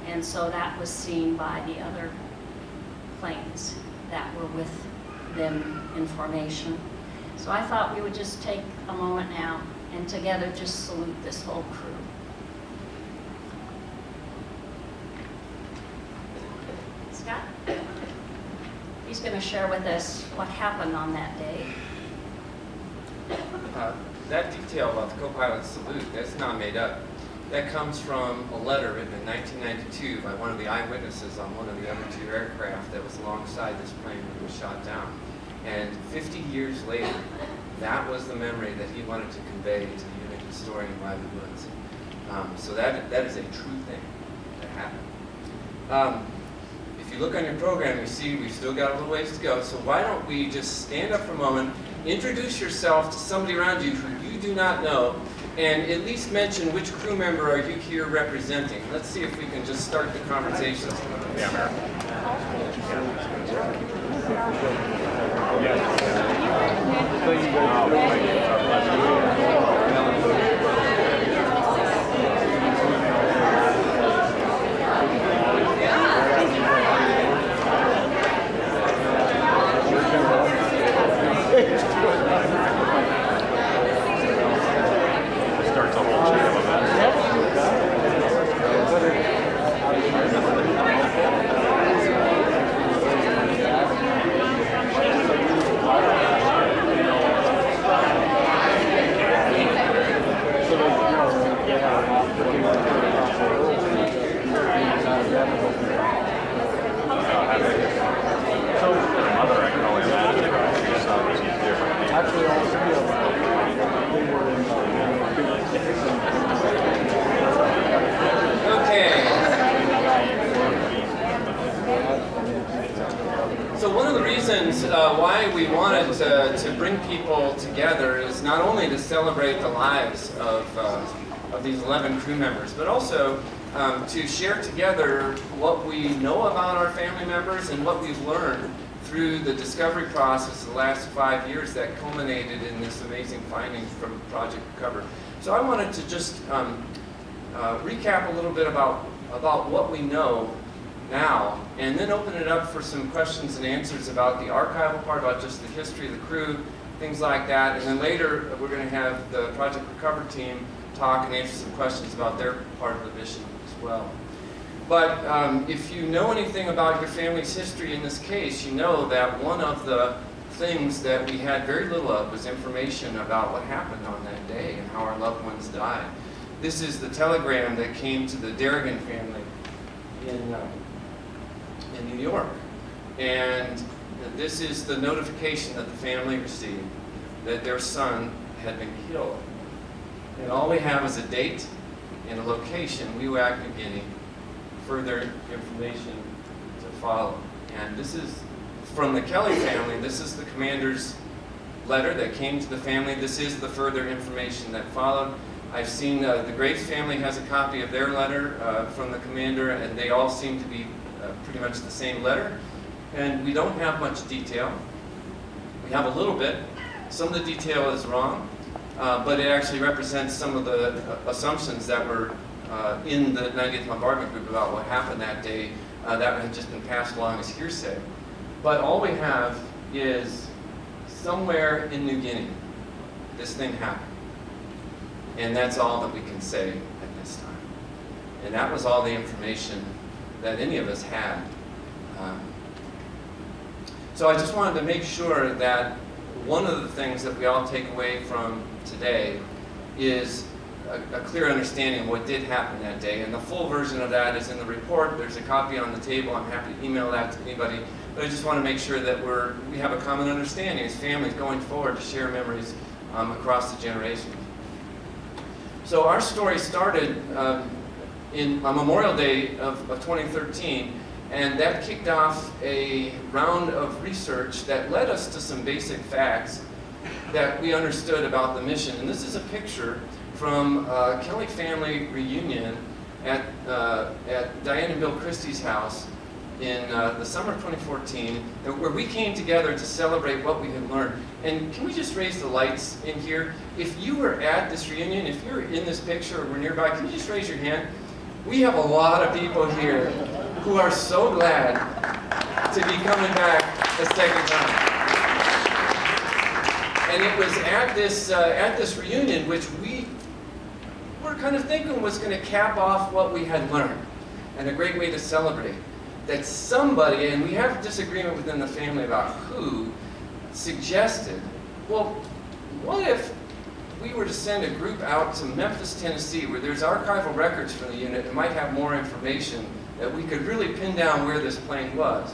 And so that was seen by the other planes that were with them in formation. So I thought we would just take a moment now and together just salute this whole crew. Scott? He's going to share with us what happened on that day. That detail about the co-pilot salute, that's not made up. That comes from a letter written in 1992 by one of the eyewitnesses on one of the other two aircraft that was alongside this plane when it was shot down. And 50 years later, that was the memory that he wanted to convey to the unit historian while he was. So that is a true thing that happened. If you look on your program, you see we've still got a little ways to go. So why don't we just stand up for a moment, introduce yourself to somebody around you who you do not know, and at least mention which crew member are you here representing. Let's see if we can just start the conversation. Emmer. Starts a whole chain of events. So one of the reasons why we wanted to bring people together is not only to celebrate the lives of these 11 crew members, but also to share together what we know about our family members and what we've learned through the discovery process of the last 5 years that culminated in this amazing finding from Project Recover. So I wanted to just recap a little bit about what we know now, and then open it up for some questions and answers about the archival part, about just the history of the crew, things like that. And then later, we're going to have the Project Recover team talk and answer some questions about their part of the mission as well. But if you know anything about your family's history in this case, you know that one of the things that we had very little of was information about what happened on that day and how our loved ones died. This is the telegram that came to the Garrigan family in New York. And this is the notification that the family received that their son had been killed. And all we have is a date and a location, Papua New Guinea. Further information to follow. And this is from the Kelly family. This is the commander's letter that came to the family. This is the further information that followed. I've seen the Graves family has a copy of their letter from the commander, and they all seem to be pretty much the same letter. And we don't have much detail. We have a little bit. Some of the detail is wrong, but it actually represents some of the assumptions that were in the 90th Bombardment Group about what happened that day that had just been passed along as hearsay. But all we have is somewhere in New Guinea, this thing happened. And that's all that we can say at this time. And that was all the information that any of us had. So I just wanted to make sure that one of the things that we all take away from today is a clear understanding of what did happen that day. And the full version of that is in the report. There's a copy on the table. I'm happy to email that to anybody. But I just want to make sure that we have a common understanding as families going forward to share memories across the generations. So our story started on Memorial Day of 2013, and that kicked off a round of research that led us to some basic facts that we understood about the mission. And this is a picture from Kelly family reunion at Diane and Bill Christie's house in the summer of 2014, where we came together to celebrate what we had learned. And can we just raise the lights in here? If you were at this reunion, if you're in this picture or were nearby, can you just raise your hand? We have a lot of people here who are so glad to be coming back a second time. And it was at this reunion which we were kind of thinking was going to cap off what we had learned, and a great way to celebrate. That somebody, and we have a disagreement within the family about who, suggested, well, what if we were to send a group out to Memphis, Tennessee, where there's archival records from the unit and might have more information that we could really pin down where this plane was.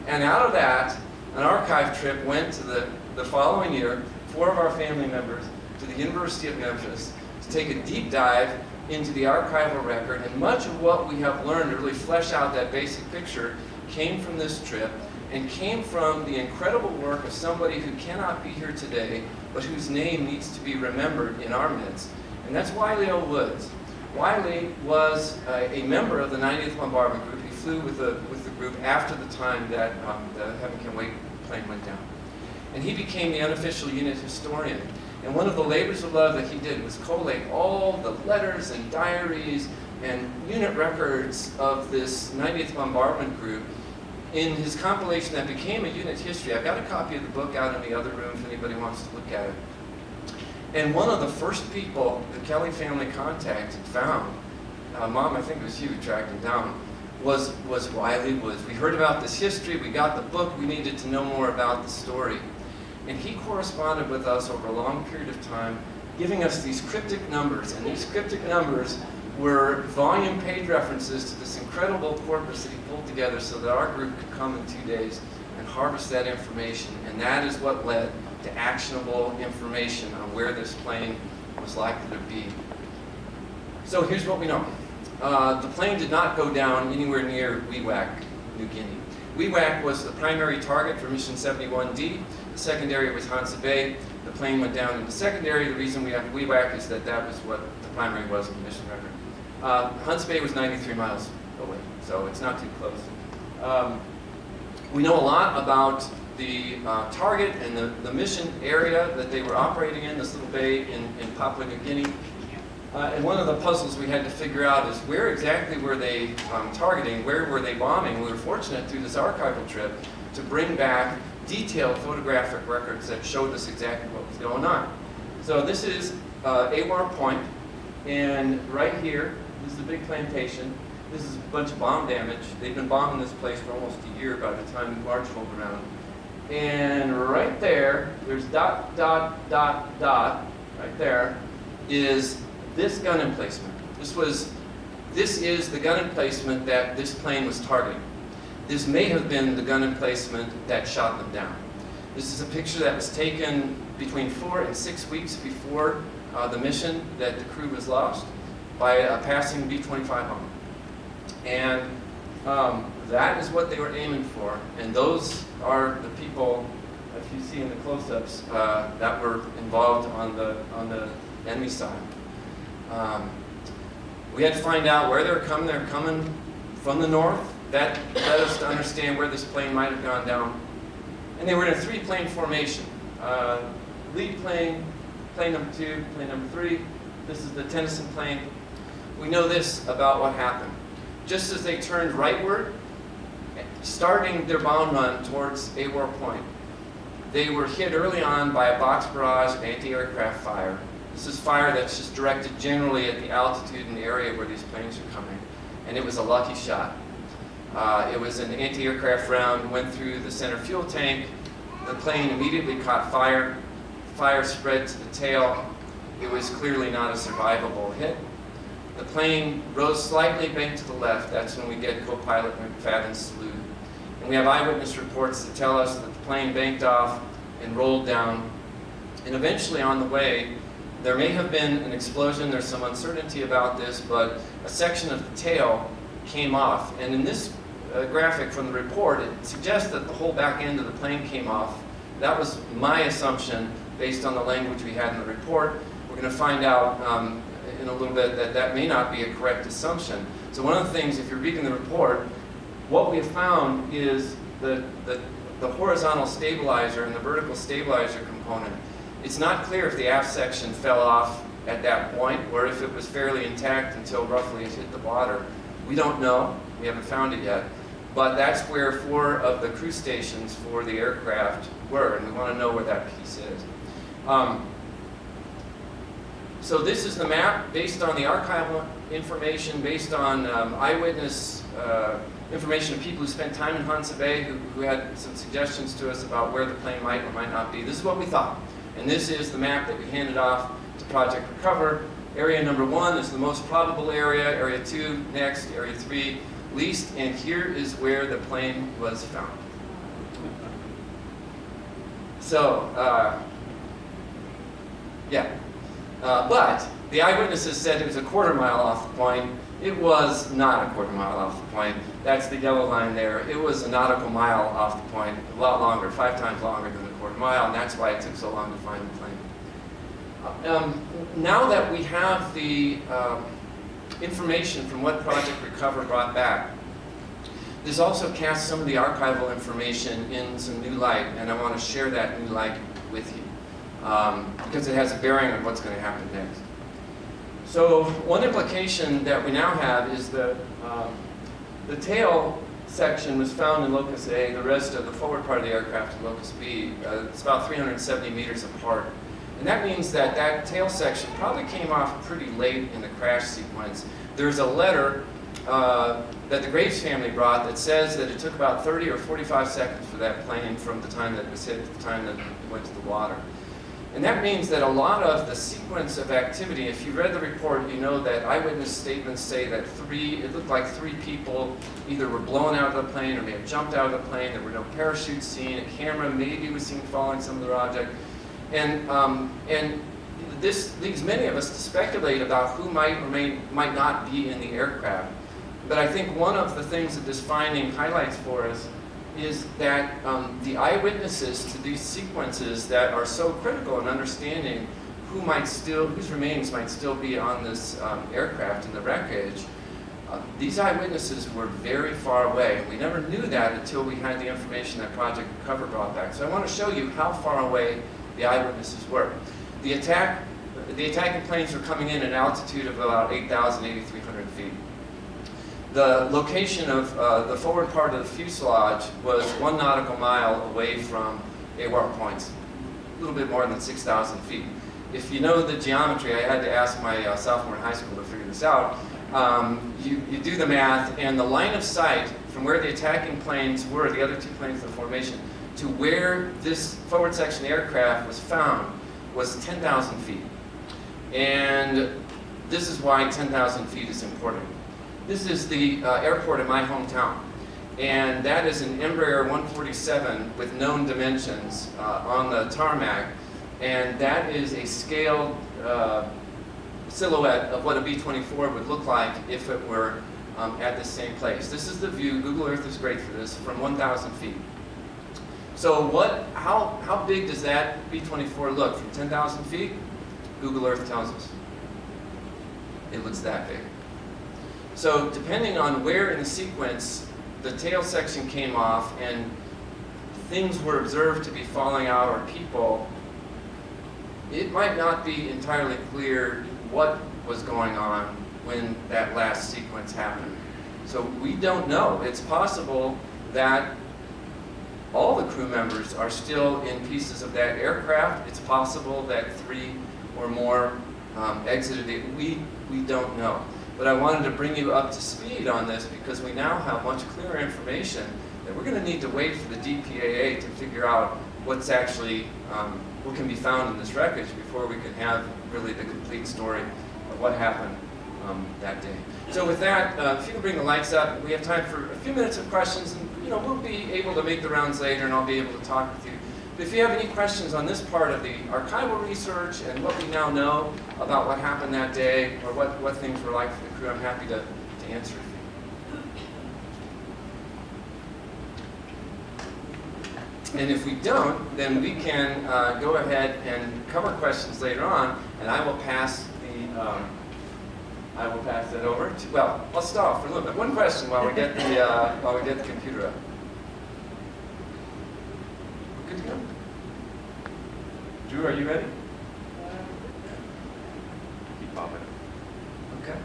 And out of that, an archive trip went to the following year, 4 of our family members, to the University of Memphis to take a deep dive into the archival record. And much of what we have learned to really flesh out that basic picture came from this trip and came from the incredible work of somebody who cannot be here today, but whose name needs to be remembered in our midst. And that's Wiley O. Woods. Wiley was a member of the 90th Bombardment Group. He flew with the group after the time that the Heaven Can Wait plane went down. And he became the unofficial unit historian. And one of the labors of love that he did was collate all the letters and diaries and unit records of this 90th Bombardment Group in his compilation that became a unit history. I've got a copy of the book out in the other room if anybody wants to look at it. And one of the first people the Kelly family contacted, found, Mom, I think it was you who tracked him down, was Wiley Woods. We heard about this history, we got the book, we needed to know more about the story. And he corresponded with us over a long period of time, giving us these cryptic numbers. And these cryptic numbers were volume page references to this incredible corpus that he pulled together so that our group could come in 2 days and harvest that information. And that is what led to actionable information on where this plane was likely to be. So here's what we know. The plane did not go down anywhere near Papua New Guinea. Papua was the primary target for Mission 71D. The secondary was Hansa Bay. The plane went down in the secondary. The reason we have Papua is that that was what the primary was in the mission record. Hansa Bay was 93 miles away, so it's not too close. We know a lot about the target and the mission area that they were operating in, this little bay in Papua New Guinea. And one of the puzzles we had to figure out is where exactly were they targeting, where were they bombing. We were fortunate through this archival trip to bring back detailed photographic records that showed us exactly what was going on. So this is Awar Point, and right here, this is a big plantation. This is a bunch of bomb damage. They've been bombing this place for almost a year by the time March rolled around. And right there, there's dot, dot, dot, dot, right there, is this gun emplacement. This is the gun emplacement that this plane was targeting. This may have been the gun emplacement that shot them down. This is a picture that was taken between 4 and 6 weeks before the mission that the crew was lost by a passing B-24 Bomber. And that is what they were aiming for. And those are the people, if you see in the close-ups, that were involved on the enemy side. We had to find out where they're coming. They're coming from the north. That led us to understand where this plane might have gone down. And they were in a 3-plane formation. Lead plane, plane number 2, plane number 3. This is the Tennyson plane. We know this about what happened. Just as they turned rightward, starting their bomb run towards Awar Point, they were hit early on by a box barrage of anti-aircraft fire. This is fire that's just directed generally at the altitude and area where these planes are coming. And it was a lucky shot. It was an anti-aircraft round, went through the center fuel tank. The plane immediately caught fire. Fire spread to the tail. It was clearly not a survivable hit. The plane rose slightly banked to the left. That's when we get co-pilot Mcfadden's salute. And we have eyewitness reports that tell us that the plane banked off and rolled down. And eventually on the way, there may have been an explosion. There's some uncertainty about this, but a section of the tail came off. And in this graphic from the report, it suggests that the whole back end of the plane came off. That was my assumption based on the language we had in the report. We're going to find out in a little bit that that may not be a correct assumption. So one of the things, if you're reading the report, what we have found is the horizontal stabilizer and the vertical stabilizer component. It's not clear if the aft section fell off at that point or if it was fairly intact until roughly it hit the water. We don't know. We haven't found it yet. But that's where 4 of the crew stations for the aircraft were, and we want to know where that piece is. So this is the map based on the archival information, based on eyewitness information of people who spent time in Hansa Bay, who had some suggestions to us about where the plane might or might not be. This is what we thought. And this is the map that we handed off to Project Recover. Area number 1 is the most probable area, area 2 next, area 3 least, and here is where the plane was found. So, but the eyewitnesses said it was a quarter mile off the point. It was not a quarter mile off the point. That's the yellow line there. It was a nautical mile off the point, a lot longer, 5 times longer than a quarter mile, and that's why it took so long to find the plane. Now that we have the information from what Project Recover brought back, this also casts some of the archival information in some new light, and I want to share that new light with you because it has a bearing on what's going to happen next. So one implication that we now have is that the tail section was found in Locus A, the rest of the forward part of the aircraft in Locus B. It's about 370 meters apart. And that means that that tail section probably came off pretty late in the crash sequence. There's a letter that the Graves family brought that says that it took about 30 or 45 seconds for that plane from the time that it was hit to the time that it went to the water. And that means that a lot of the sequence of activity, if you read the report, you know that eyewitness statements say that it looked like 3 people either were blown out of the plane or may have jumped out of the plane. There were no parachutes seen. A camera maybe was seen following some other object. And this leads many of us to speculate about who might or might not be in the aircraft. But I think one of the things that this finding highlights for us is that the eyewitnesses to these sequences that are so critical in understanding whose remains might still be on this aircraft in the wreckage These eyewitnesses were very far away. We never knew that until we had the information that Project Recover brought back. So I want to show you how far away the eyewitnesses were. The attacking planes were coming in at an altitude of about 8,000, 8,300 feet. The location of the forward part of the fuselage was 1 nautical mile away from AWAR points, a little bit more than 6,000 feet. If you know the geometry, I had to ask my sophomore in high school to figure this out. You do the math, and the line of sight from where the attacking planes were, the other two planes in the formation, to where this forward section aircraft was found was 10,000 feet. And this is why 10,000 feet is important. This is the airport in my hometown, and that is an Embraer 147 with known dimensions on the tarmac, and that is a scaled silhouette of what a B-24 would look like if it were at the same place. This is the view. Google Earth is great for this, from 1,000 feet. So how big does that B-24 look from 10,000 feet? Google Earth tells us. It looks that big. So depending on where in the sequence the tail section came off and things were observed to be falling out, or people, it might not be entirely clear what was going on when that last sequence happened. So we don't know. It's possible that all the crew members are still in pieces of that aircraft. It's possible that 3 or more exited it. We don't know. But I wanted to bring you up to speed on this because we now have much clearer information that we're going to need to wait for the DPAA to figure out what's actually, what can be found in this wreckage before we can have really the complete story of what happened that day. So with that, if you can bring the lights up, we have time for a few minutes of questions, and we'll be able to make the rounds later, and I'll be able to talk with you. But if you have any questions on this part of the archival research and what we now know about what happened that day, or what things were like for the crew, I'm happy to answer for you. And if we don't, then we can go ahead and cover questions later on, and I will pass that over to, well, I'll stall for a little bit. One question while we get the computer up. Good to go. Drew, are you ready? Keep popping. Okay.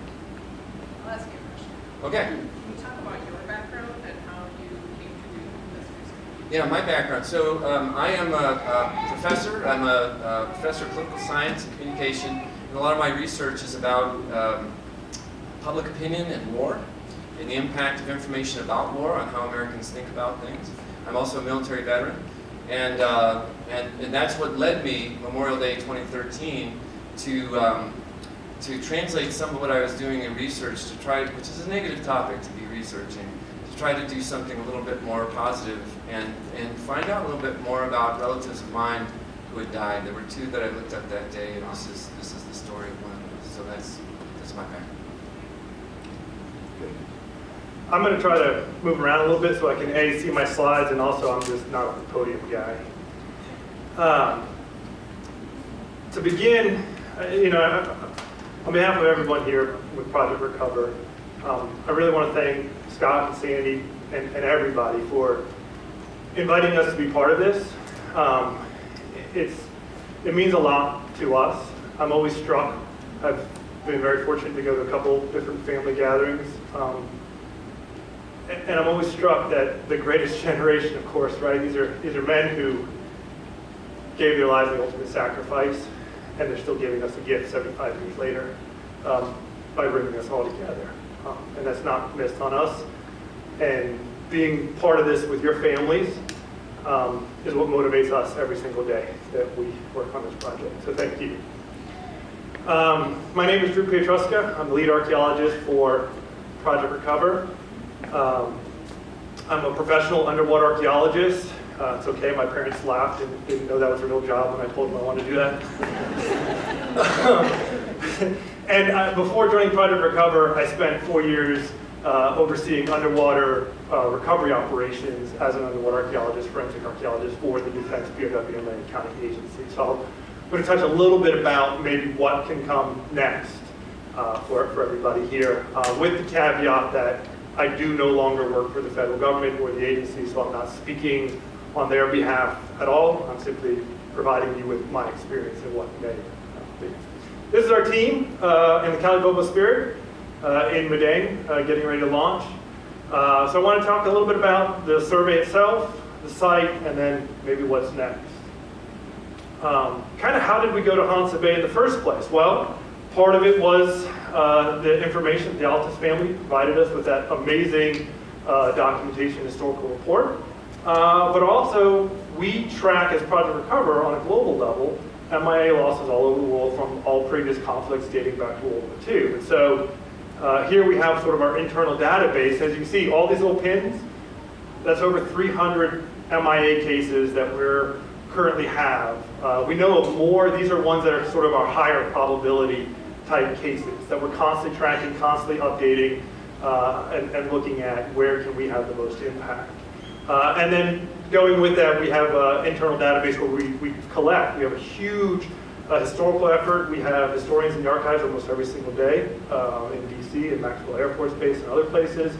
I'll ask you a question. Okay. Can you talk about your background and how you came to do this research? Yeah, my background. So I am a professor. I'm a professor of political science and communication, and a lot of my research is about public opinion and war, and the impact of information about war on how Americans think about things. I'm also a military veteran, and that's what led me, Memorial Day 2013, to translate some of what I was doing in research to try, which is a negative topic to be researching, to try to do something a little bit more positive and find out a little bit more about relatives of mine who had died. There were 2 that I looked at that day, and this is the story of one of them. So that's my background. I'm going to try to move around a little bit so I can A, see my slides, and also I'm just not a podium guy. To begin, on behalf of everyone here with Project Recover, I really want to thank Scott and Sandy and everybody for inviting us to be part of this. It means a lot to us. I'm always struck. I've been very fortunate to go to a couple different family gatherings. And I'm always struck that the greatest generation, of course, right? These are men who gave their lives the ultimate sacrifice, and they're still giving us a gift 75 years later by bringing us all together. And that's not missed on us. And being part of this with your families is what motivates us every single day that we work on this project. So thank you. My name is Drew Piotrowska. I'm the lead archaeologist for Project Recover. I'm a professional underwater archaeologist. It's okay, my parents laughed and didn't know that was a real job when I told them I wanted to do that. And before joining Project Recover, I spent 4 years overseeing underwater recovery operations as an underwater archaeologist, forensic archaeologist for the Defense POW and Land County Agency. So I'm going to touch a little bit about maybe what can come next for everybody here, with the caveat that I do no longer work for the federal government or the agency, so I'm not speaking on their behalf at all. I'm simply providing you with my experience and what may be. This is our team in the Cali Bobo Spirit in Madang, getting ready to launch. So I want to talk a little bit about the survey itself, the site, and then maybe what's next. Kind of how did we go to Hansa Bay in the first place? Well, part of it was the information the Altus family provided us with that amazing documentation historical report. But also, we track as Project Recover on a global level MIA losses all over the world from all previous conflicts dating back to World War II. And so here we have sort of our internal database. As you can see, all these little pins, that's over 300 MIA cases that we're currently have. We know of more. These are ones that are sort of our higher probability type cases that we're constantly tracking, constantly updating, and looking at where can we have the most impact. And then going with that, we have an internal database where we collect. We have a huge historical effort. We have historians in the archives almost every single day in DC and Maxwell Air Force Base and other places,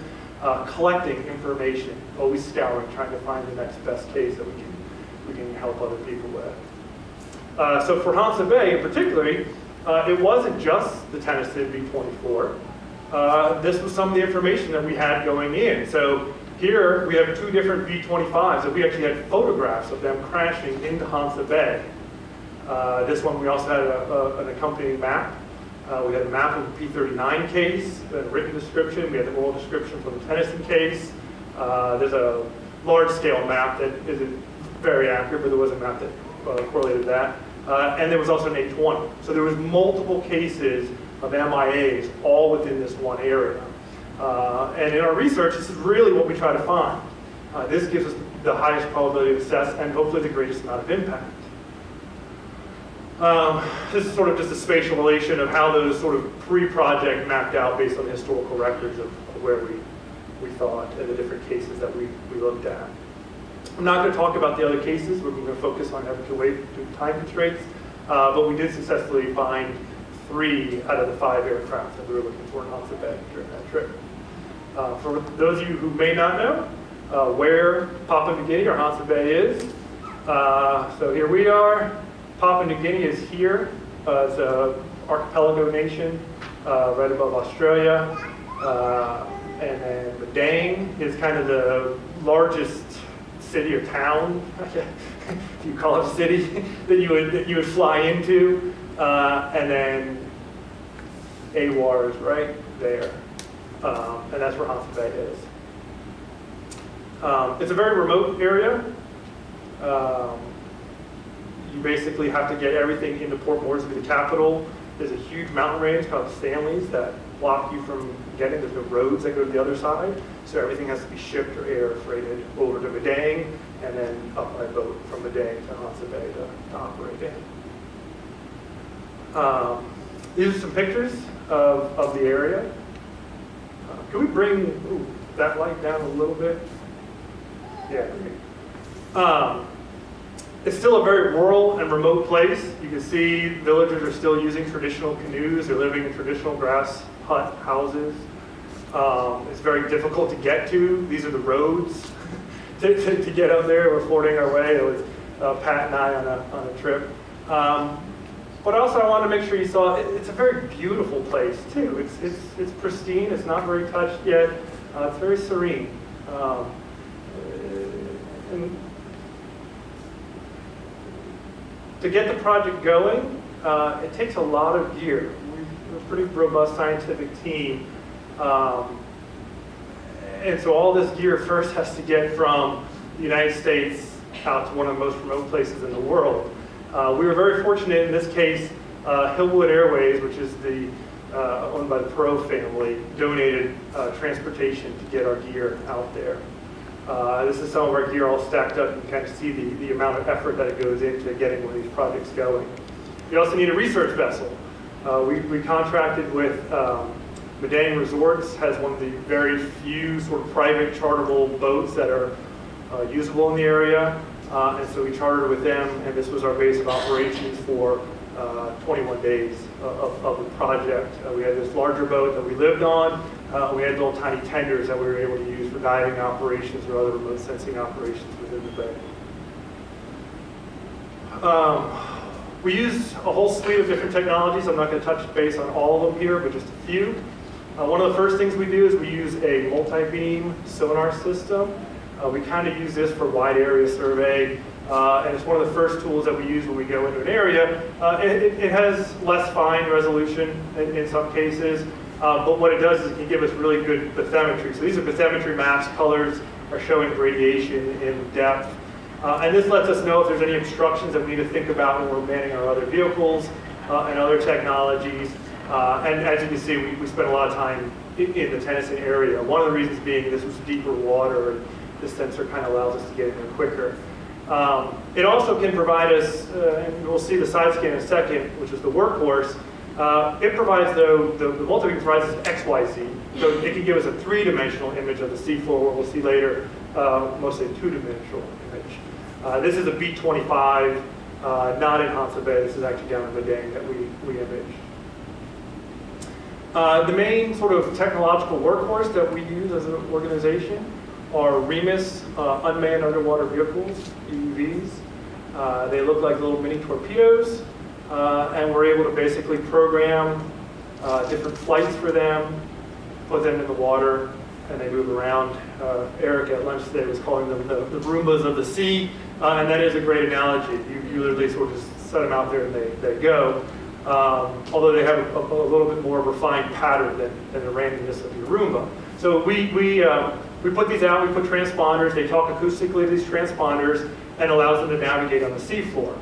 collecting information, always scouring, trying to find the next best case that we can help other people with. So for Hansa Bay in particular, it wasn't just the Tennyson B-24. This was some of the information that we had going in. So here we have two different B-25s that we actually had photographs of them crashing into Hansa Bay. This one we also had an accompanying map. We had a map of the P-39 case, a written description. We had the oral description from the Tennyson case. There's a large-scale map that isn't very accurate, but there was a map that correlated that. And there was also an A-20. So there was multiple cases of MIAs all within this one area. And in our research, this is really what we try to find. This gives us the highest probability of success and hopefully the greatest amount of impact. This is sort of just a spatial relation of how those sort of pre-project mapped out based on the historical records of where we thought and the different cases that we looked at. I'm not going to talk about the other cases. We're going to focus on having to wait due to time constraints. But we did successfully find 3 out of the 5 aircraft that we were looking for in Hansa Bay during that trip. For those of you who may not know where Papua New Guinea or Hansa Bay is, so here we are. Papua New Guinea is here. It's an archipelago nation right above Australia. And then Madang is kind of the largest city or town, if you call it a city, that you would fly into. And then AWAR is right there. And that's where Hansa Bay is. It's a very remote area. You basically have to get everything into Port Moresby, the capital. There's a huge mountain range called Stanley's that block you from getting. There's no roads that go to the other side. So everything has to be shipped or air freighted over to Madang and then up by boat from Madang to Hansa Bay to operate in. These are some pictures of the area. Can we bring that light down a little bit? Yeah. It's still a very rural and remote place. You can see villagers are still using traditional canoes. They're living in traditional grass hut houses. It's very difficult to get to. These are the roads to get up there. We're fording our way. It was Pat and I on a trip. But also I wanted to make sure you saw, it's a very beautiful place too. It's pristine, it's not very touched yet. It's very serene. And to get the project going, it takes a lot of gear. We're a pretty robust scientific team. And so all this gear first has to get from the United States out to one of the most remote places in the world. We were very fortunate in this case. Hillwood Airways, which is owned by the Perot family, donated transportation to get our gear out there. This is some of our gear all stacked up. You can kind of see the amount of effort that it goes into getting one of these projects going. We also need a research vessel. We contracted with Madang Resorts, has one of the very few sort of private charterable boats that are usable in the area. And so we chartered with them, and this was our base of operations for 21 days of the project. We had this larger boat that we lived on. We had little tiny tenders that we were able to use for diving operations or other remote sensing operations within the bay. We use a whole suite of different technologies. I'm not going to touch base on all of them here, but just a few. One of the first things we do is we use a multi-beam sonar system. We kind of use this for wide area survey, and it's one of the first tools that we use when we go into an area. It has less fine resolution in some cases, but what it does is it can give us really good bathymetry. So these are bathymetry maps. Colors are showing radiation in depth. And this lets us know if there's any obstructions that we need to think about when we're manning our other vehicles and other technologies. And as you can see, we spent a lot of time in the Tennyson area. One of the reasons being this was deeper water, and this sensor kind of allows us to get in there quicker. It also can provide us, and we'll see the side scan in a second, which is the workhorse. It provides, though, the multi-beam provides us XYZ. So it can give us a three-dimensional image of the seafloor, what we'll see later, mostly a two-dimensional image. This is a B-25, not in Hansa Bay. This is actually down in Medang that we imaged. The main sort of technological workhorse that we use as an organization are REMIS unmanned underwater vehicles, UUVs. They look like little mini torpedoes, and we're able to basically program different flights for them, put them in the water, and they move around. Eric at lunch today was calling them the Roombas of the sea, and that is a great analogy. You literally sort of just set them out there and they go. Although they have a little bit more refined pattern than the randomness of your Roomba. So we put these out, we put transponders, they talk acoustically to these transponders, and allows them to navigate on the seafloor.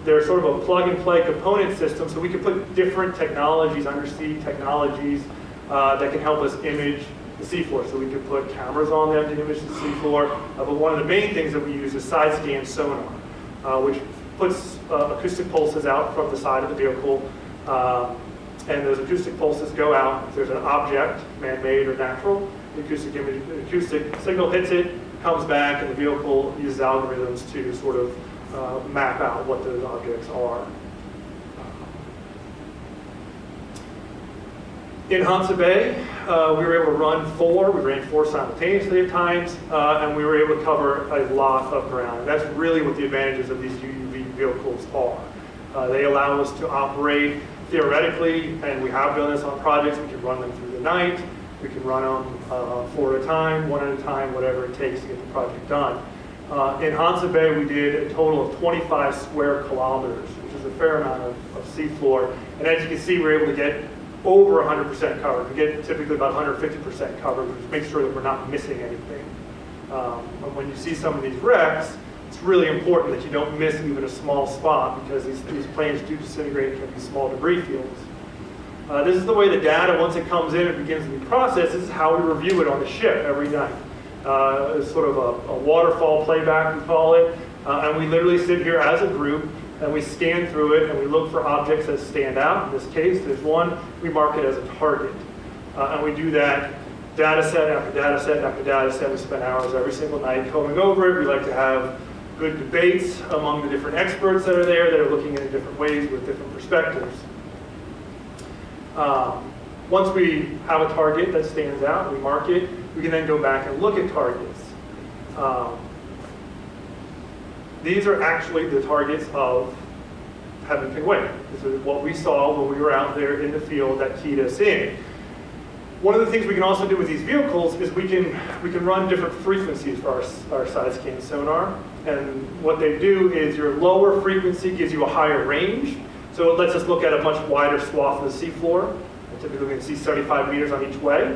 They're sort of a plug-and-play component system, so we can put different technologies, undersea technologies, that can help us image the seafloor. So we can put cameras on them to image the seafloor, but one of the main things that we use is side-scan sonar, which puts acoustic pulses out from the side of the vehicle, and those acoustic pulses go out. If there's an object, man-made or natural, the acoustic signal hits it, comes back, and the vehicle uses algorithms to sort of map out what those objects are. In Hansa Bay, we were able to run we ran four simultaneously at times, and we were able to cover a lot of ground. That's really what the advantages of these UUV vehicles are. They allow us to operate theoretically, and we have done this on projects. We can run them through the night. We can run them four at a time, one at a time, whatever it takes to get the project done. In Hansa Bay, we did a total of 25 square kilometers, which is a fair amount of seafloor. And as you can see, we're able to get over 100% covered. We get typically about 150% covered, which makes sure that we're not missing anything. And when you see some of these wrecks, it's really important that you don't miss even a small spot, because these planes do disintegrate and can be small debris fields. This is the way the data, once it comes in and begins to be processed, this is how we review it on the ship every night. It's sort of a waterfall playback, we call it. And we literally sit here as a group, and we scan through it, and we look for objects that stand out. In this case, there's one, we mark it as a target. And we do that data set after data set after data set. We spend hours every single night combing over it. We like to have good debates among the different experts that are there that are looking at it different ways with different perspectives. Once we have a target that stands out, we mark it, we can then go back and look at targets. These are actually the targets of Pepin Way. This is what we saw when we were out there in the field that keyed us in. One of the things we can also do with these vehicles is we can run different frequencies for our side scan sonar. And what they do is your lower frequency gives you a higher range. So it lets us look at a much wider swath of the seafloor. Typically we can see 75 meters on each way,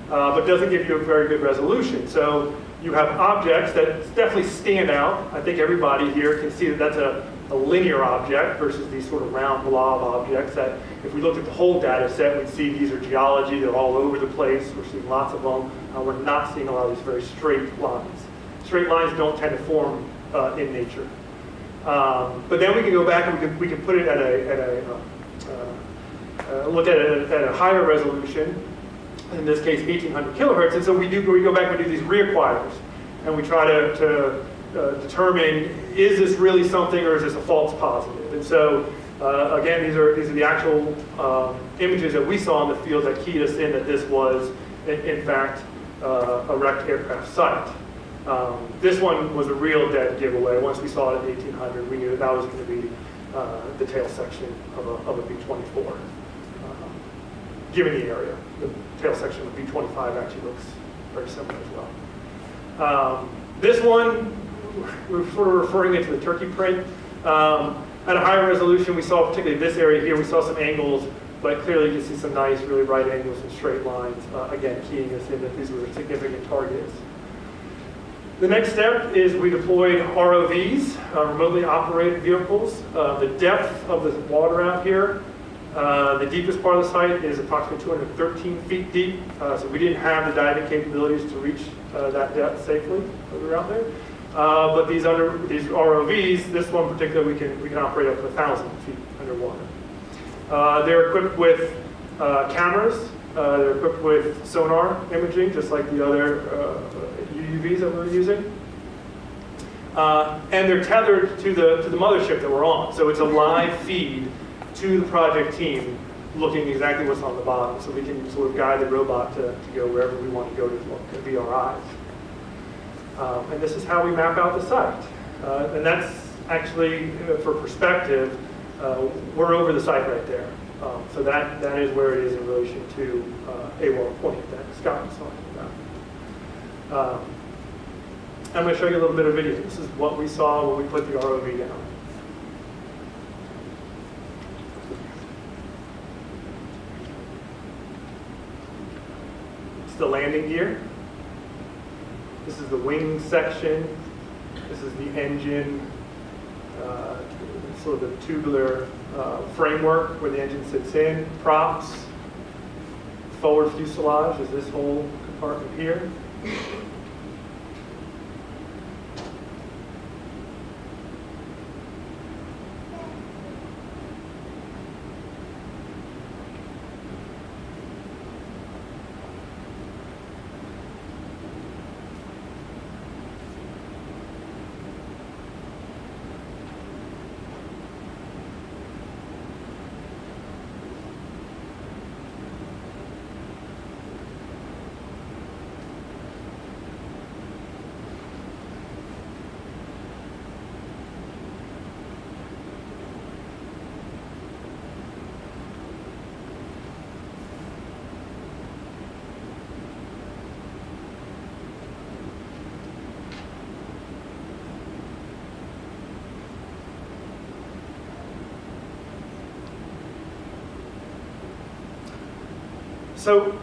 but doesn't give you a very good resolution. So you have objects that definitely stand out. I think everybody here can see that that's a linear object versus these sort of round blob objects that if we looked at the whole data set, we'd see these are geology, they're all over the place, we're seeing lots of them. We're not seeing a lot of these very straight lines. Straight lines don't tend to form in nature. But then we can go back and we can put it look at it at a higher resolution, in this case 1800 kilohertz, and so we go back and we do these reacquires, and we try to determine, is this really something or is this a false positive? And so Again, these are the actual images that we saw in the field that keyed us in that this was, in fact, a wrecked aircraft site. This one was a real dead giveaway. Once we saw it at 1800, we knew that was going to be the tail section of a B-24. Given the area, the tail section of B-25 actually looks very similar as well. This one, we're sort of referring it to the turkey print. At a higher resolution, we saw, particularly this area here, we saw some angles, but clearly you can see some nice, really right angles and straight lines, again, keying us in that these were significant targets. The next step is we deployed ROVs, remotely operated vehicles. The depth of the water out here, the deepest part of the site is approximately 213 feet deep, so we didn't have the diving capabilities to reach that depth safely when we were out there. But these ROVs, this one in particular, we can operate up to 1,000 feet underwater. They're equipped with cameras. They're equipped with sonar imaging, just like the other UUVs that we're using. And they're tethered to the mothership that we're on. So it's a live feed to the project team, looking exactly what's on the bottom. So we can sort of guide the robot to go wherever we want to go to be our eyes. And this is how we map out the site. And that's actually, for perspective, we're over the site right there. So that is where it is in relation to AWAR Point that Scott was talking about. I'm going to show you a little bit of video. This is what we saw when we put the ROV down. It's the landing gear. This is the wing section. This is the engine, sort of the tubular framework where the engine sits in. Props. Forward fuselage is this whole compartment here. So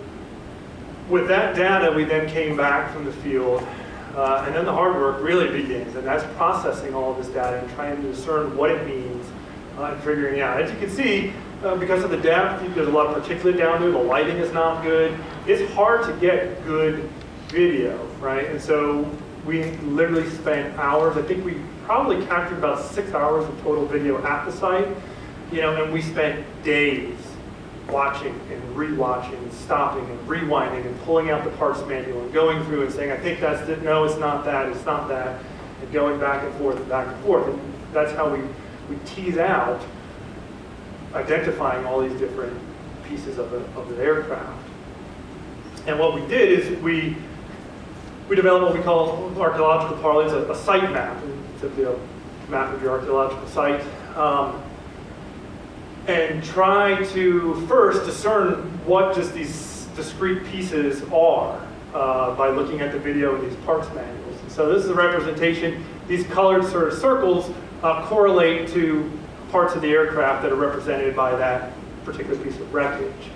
with that data, we then came back from the field, and then the hard work really begins, and that's processing all of this data and trying to discern what it means and figuring out. As you can see, because of the depth, there's a lot of particulate down there, the lighting is not good. It's hard to get good video, right? And so we literally spent hours. I think we probably captured about 6 hours of total video at the site, and we spent days watching and rewatching and stopping and rewinding and pulling out the parts manual and going through and saying, I think that's it, no, it's not that, and going back and forth and back and forth. And that's how we tease out identifying all these different pieces of the aircraft. And what we did is we developed what we call archaeological parlance, a site map, simply a map of your archaeological site. And try to first discern what just these discrete pieces are by looking at the video in these parts manuals. And so this is a representation. These colored sort of circles correlate to parts of the aircraft that are represented by that particular piece of wreckage.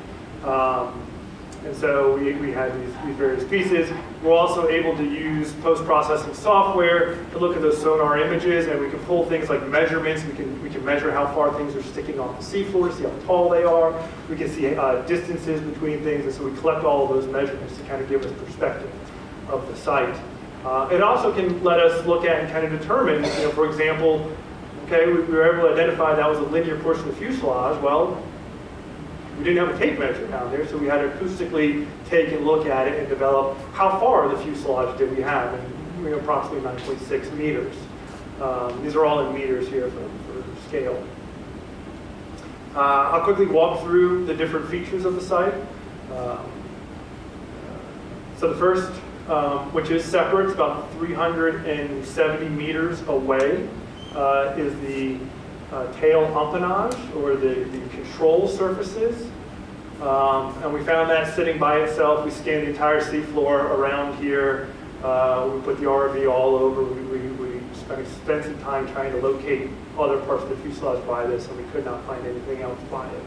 And so we had these various pieces. We're also able to use post-processing software to look at those sonar images, and we can pull things like measurements. We can measure how far things are sticking off the seafloor, see how tall they are. We can see distances between things, and so we collect all of those measurements to kind of give us perspective of the site. It also can let us look at and kind of determine, for example, okay, we were able to identify that was a linear portion of the fuselage. Well, we didn't have a tape measure down there, so we had to acoustically take and look at it and develop how far of the fuselage did we have, and approximately 9.6 meters. These are all in meters here for scale. I'll quickly walk through the different features of the site. So the first, which is separate, it's about 370 meters away, is the tail empennage, or the control surfaces. And we found that sitting by itself. We scanned the entire seafloor around here. We put the ROV all over. We spent extensive time trying to locate other parts of the fuselage by this, and we could not find anything else by it.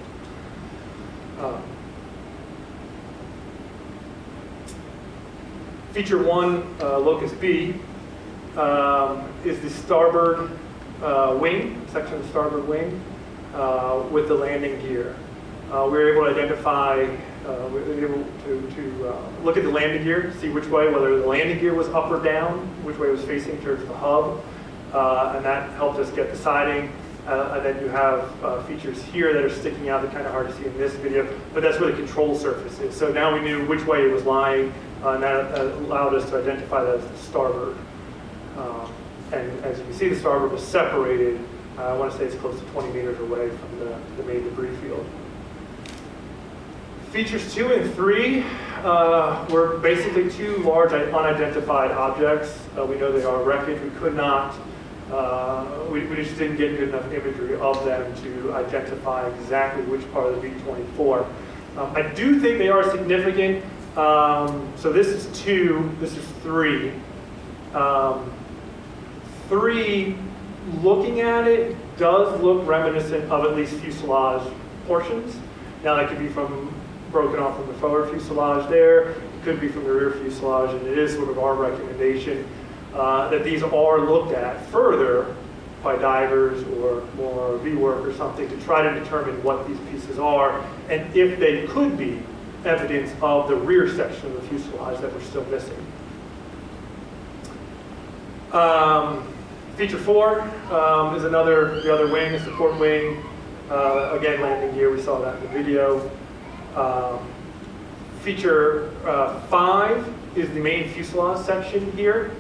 Feature 1, Locus B, is the starboard wing, section of the starboard wing, with the landing gear. We were able to identify, we were able to look at the landing gear, see which way, whether the landing gear was up or down, which way it was facing towards the hub, and that helped us get the siding. And then you have features here that are sticking out that are kind of hard to see in this video, but that's where the control surface is. So now we knew which way it was lying, and that allowed us to identify that as the starboard. And as you can see, the starboard was separated, I want to say it's close to 20 meters away from the main debris field. Features 2 and 3 were basically two large unidentified objects. We know they are wreckage. We could not, we just didn't get good enough imagery of them to identify exactly which part of the B-24. I do think they are significant. So this is 2, this is 3. 3, looking at it, does look reminiscent of at least fuselage portions. Now that could be broken off from the forward fuselage there, it could be from the rear fuselage, and it is sort of our recommendation that these are looked at further by divers or more ROV work or something to try to determine what these pieces are, and if they could be evidence of the rear section of the fuselage that we're still missing. Feature 4 is the other wing, the support wing. Again, landing gear, we saw that in the video. Feature 5 is the main fuselage section here.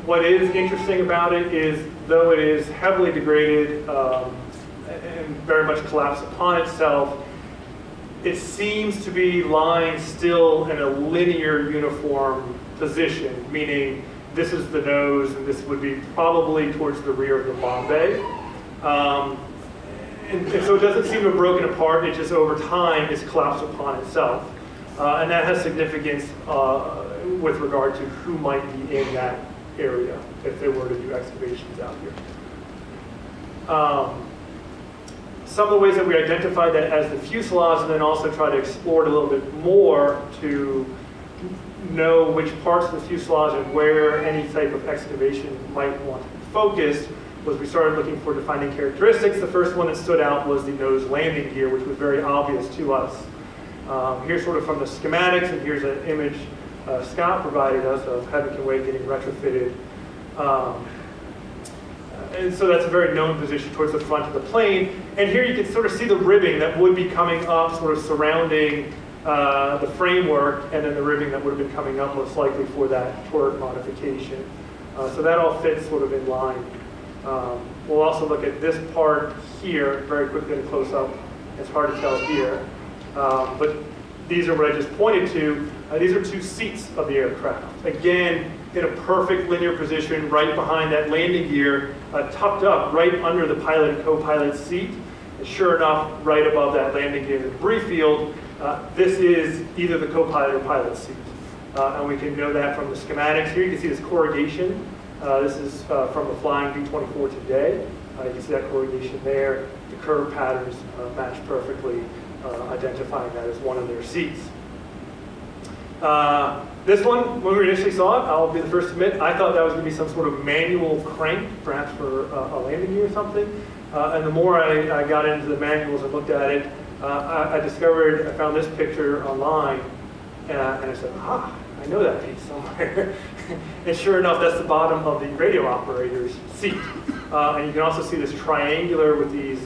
What is interesting about it is, though it is heavily degraded and very much collapsed upon itself, it seems to be lying still in a linear, uniform position, meaning this is the nose, and this would be probably towards the rear of the bomb bay. And so it doesn't seem to have broken apart, it just over time is collapsed upon itself. And that has significance with regard to who might be in that area if they were to do excavations out here. Some of the ways that we identified that as the fuselage, and then also try to explore it a little bit more to know which parts of the fuselage and where any type of excavation might want to be focused, was we started looking for defining characteristics. The first one that stood out was the nose landing gear, which was very obvious to us. Here's sort of from the schematics, and here's an image Scott provided us of Heaven Can Wait getting retrofitted. And so that's a very known position towards the front of the plane. And here you can sort of see the ribbing that would be coming up, sort of surrounding the framework, and then the ribbing that would have been coming up most likely for that turret modification. So that all fits sort of in line. We'll also look at this part here very quickly in close up. It's hard to tell here. But these are what I just pointed to. These are two seats of the aircraft. Again, in a perfect linear position right behind that landing gear, tucked up right under the pilot and co-pilot seat. And sure enough, right above that landing gear in the debris field, this is either the co-pilot or pilot seat. And we can know that from the schematics. Here you can see this corrugation. This is from the flying B-24 today. You can see that corrugation there. The curve patterns match perfectly, identifying that as one of their seats. This one, when we initially saw it, I'll be the first to admit, I thought that was going to be some sort of manual crank, perhaps for a landing gear or something. And the more I got into the manuals and looked at it, I found this picture online, and I said, I know that piece somewhere. And sure enough, that's the bottom of the radio operator's seat. And you can also see this triangular with these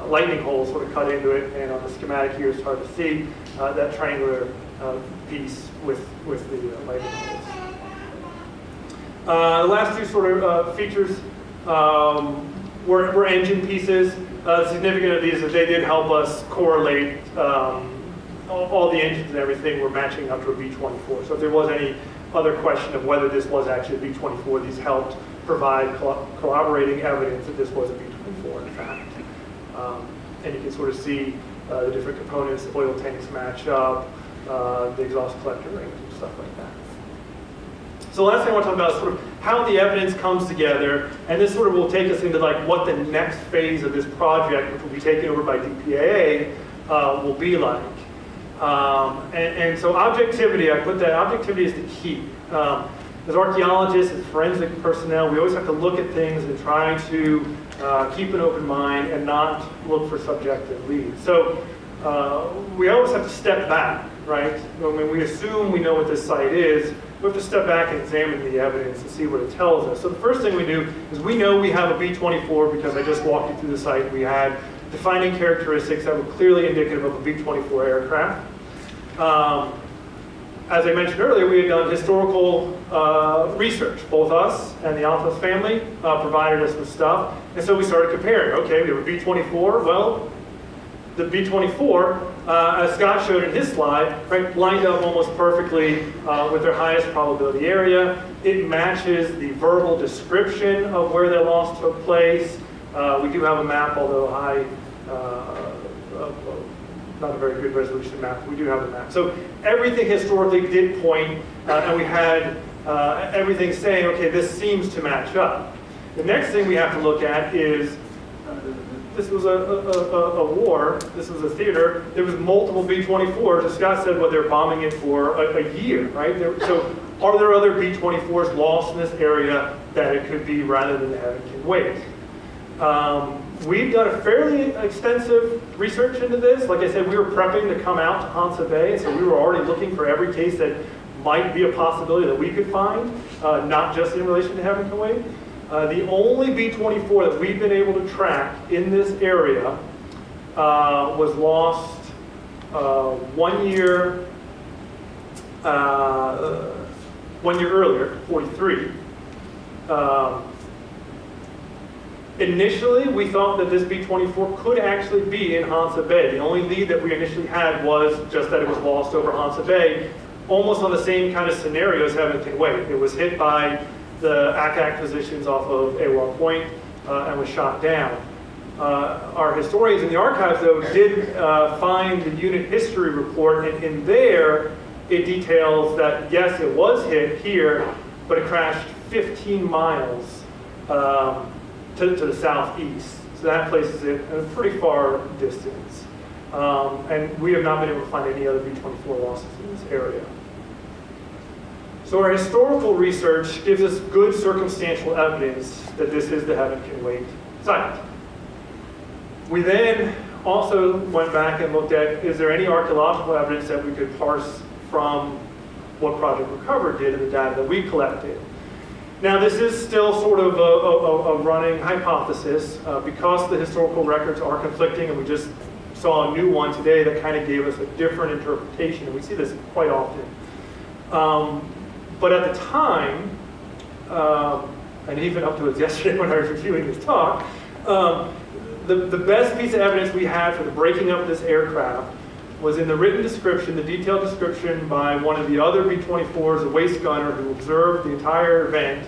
lightning holes sort of cut into it, and on the schematic here it's hard to see that triangular piece with the lightning holes. The last two sort of features, were engine pieces. The significance of these is they did help us correlate all the engines and everything were matching up to a B-24. So if there was any other question of whether this was actually a B-24, these helped provide corroborating evidence that this was a B-24 in fact. And you can sort of see the different components, the oil tanks match up, the exhaust collector rings and stuff like that. So last thing I want to talk about is sort of how the evidence comes together, and this sort of will take us into like what the next phase of this project, which will be taken over by DPAA, will be like. And so objectivity, I put that, objectivity is the key. As archaeologists, as forensic personnel, we always have to look at things and try to keep an open mind and not look for subjective leads. So we always have to step back, right? When we assume we know what this site is, we have to step back and examine the evidence and see what it tells us. So the first thing we do is we know we have a B-24 because I just walked you through the site. We had defining characteristics that were clearly indicative of a B-24 aircraft. As I mentioned earlier, we had done historical research. Both us and the Alphas family provided us with stuff. And so we started comparing. Okay, we have a B-24. Well, the B-24, as Scott showed in his slide, right, lined up almost perfectly with their highest probability area. It matches the verbal description of where their loss took place. We do have a map, although high, not a very good resolution map. We do have a map. So everything historically did point, and we had everything saying, okay, this seems to match up. The next thing we have to look at is, this was a war, this was a theater, there was multiple B-24s, as Scott said, what they're bombing it for a year, right? So are there other B-24s lost in this area that it could be rather than having can wait? We've done a fairly extensive research into this. Like I said, we were prepping to come out to Hansa Bay, so we were already looking for every case that might be a possibility that we could find, not just in relation to having Kuwait. The only B-24 that we've been able to track in this area was lost 1 year earlier, 43. Initially, we thought that this B-24 could actually be in Hansa Bay. The only lead that we initially had was just that it was lost over Hansa Bay, almost on the same kind of scenario as having Kuwait. It was hit by the ACAC positions off of Awar Point and was shot down. Our historians in the archives, though, did find the unit history report, and in there it details that, yes, it was hit here, but it crashed 15 miles to the southeast. So that places it at a pretty far distance. And we have not been able to find any other B-24 losses in this area. So our historical research gives us good circumstantial evidence that this is the Heaven Can Wait site. We then also went back and looked at, is there any archaeological evidence that we could parse from what Project Recover did in the data that we collected? Now this is still sort of a running hypothesis because the historical records are conflicting, and we just saw a new one today that kind of gave us a different interpretation, and we see this quite often. But at the time, and even up to it yesterday when I was reviewing this talk, the best piece of evidence we had for the breaking up of this aircraft was in the written description, the detailed description by one of the other B-24s, a waist gunner who observed the entire event,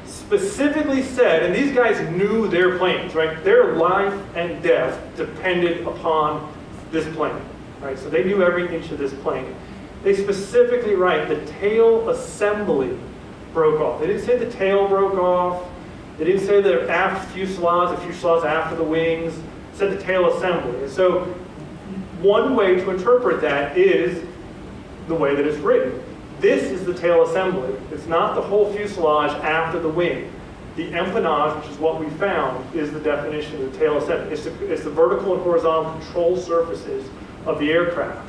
specifically said, and these guys knew their planes, right? Their life and death depended upon this plane, right? So they knew every inch of this plane. They specifically write the tail assembly broke off. They didn't say the tail broke off. They didn't say the aft fuselage, the fuselage after the wings. It said the tail assembly. And so one way to interpret that is the way that it's written. This is the tail assembly. It's not the whole fuselage after the wing. The empennage, which is what we found, is the definition of the tail assembly. It's the vertical and horizontal control surfaces of the aircraft.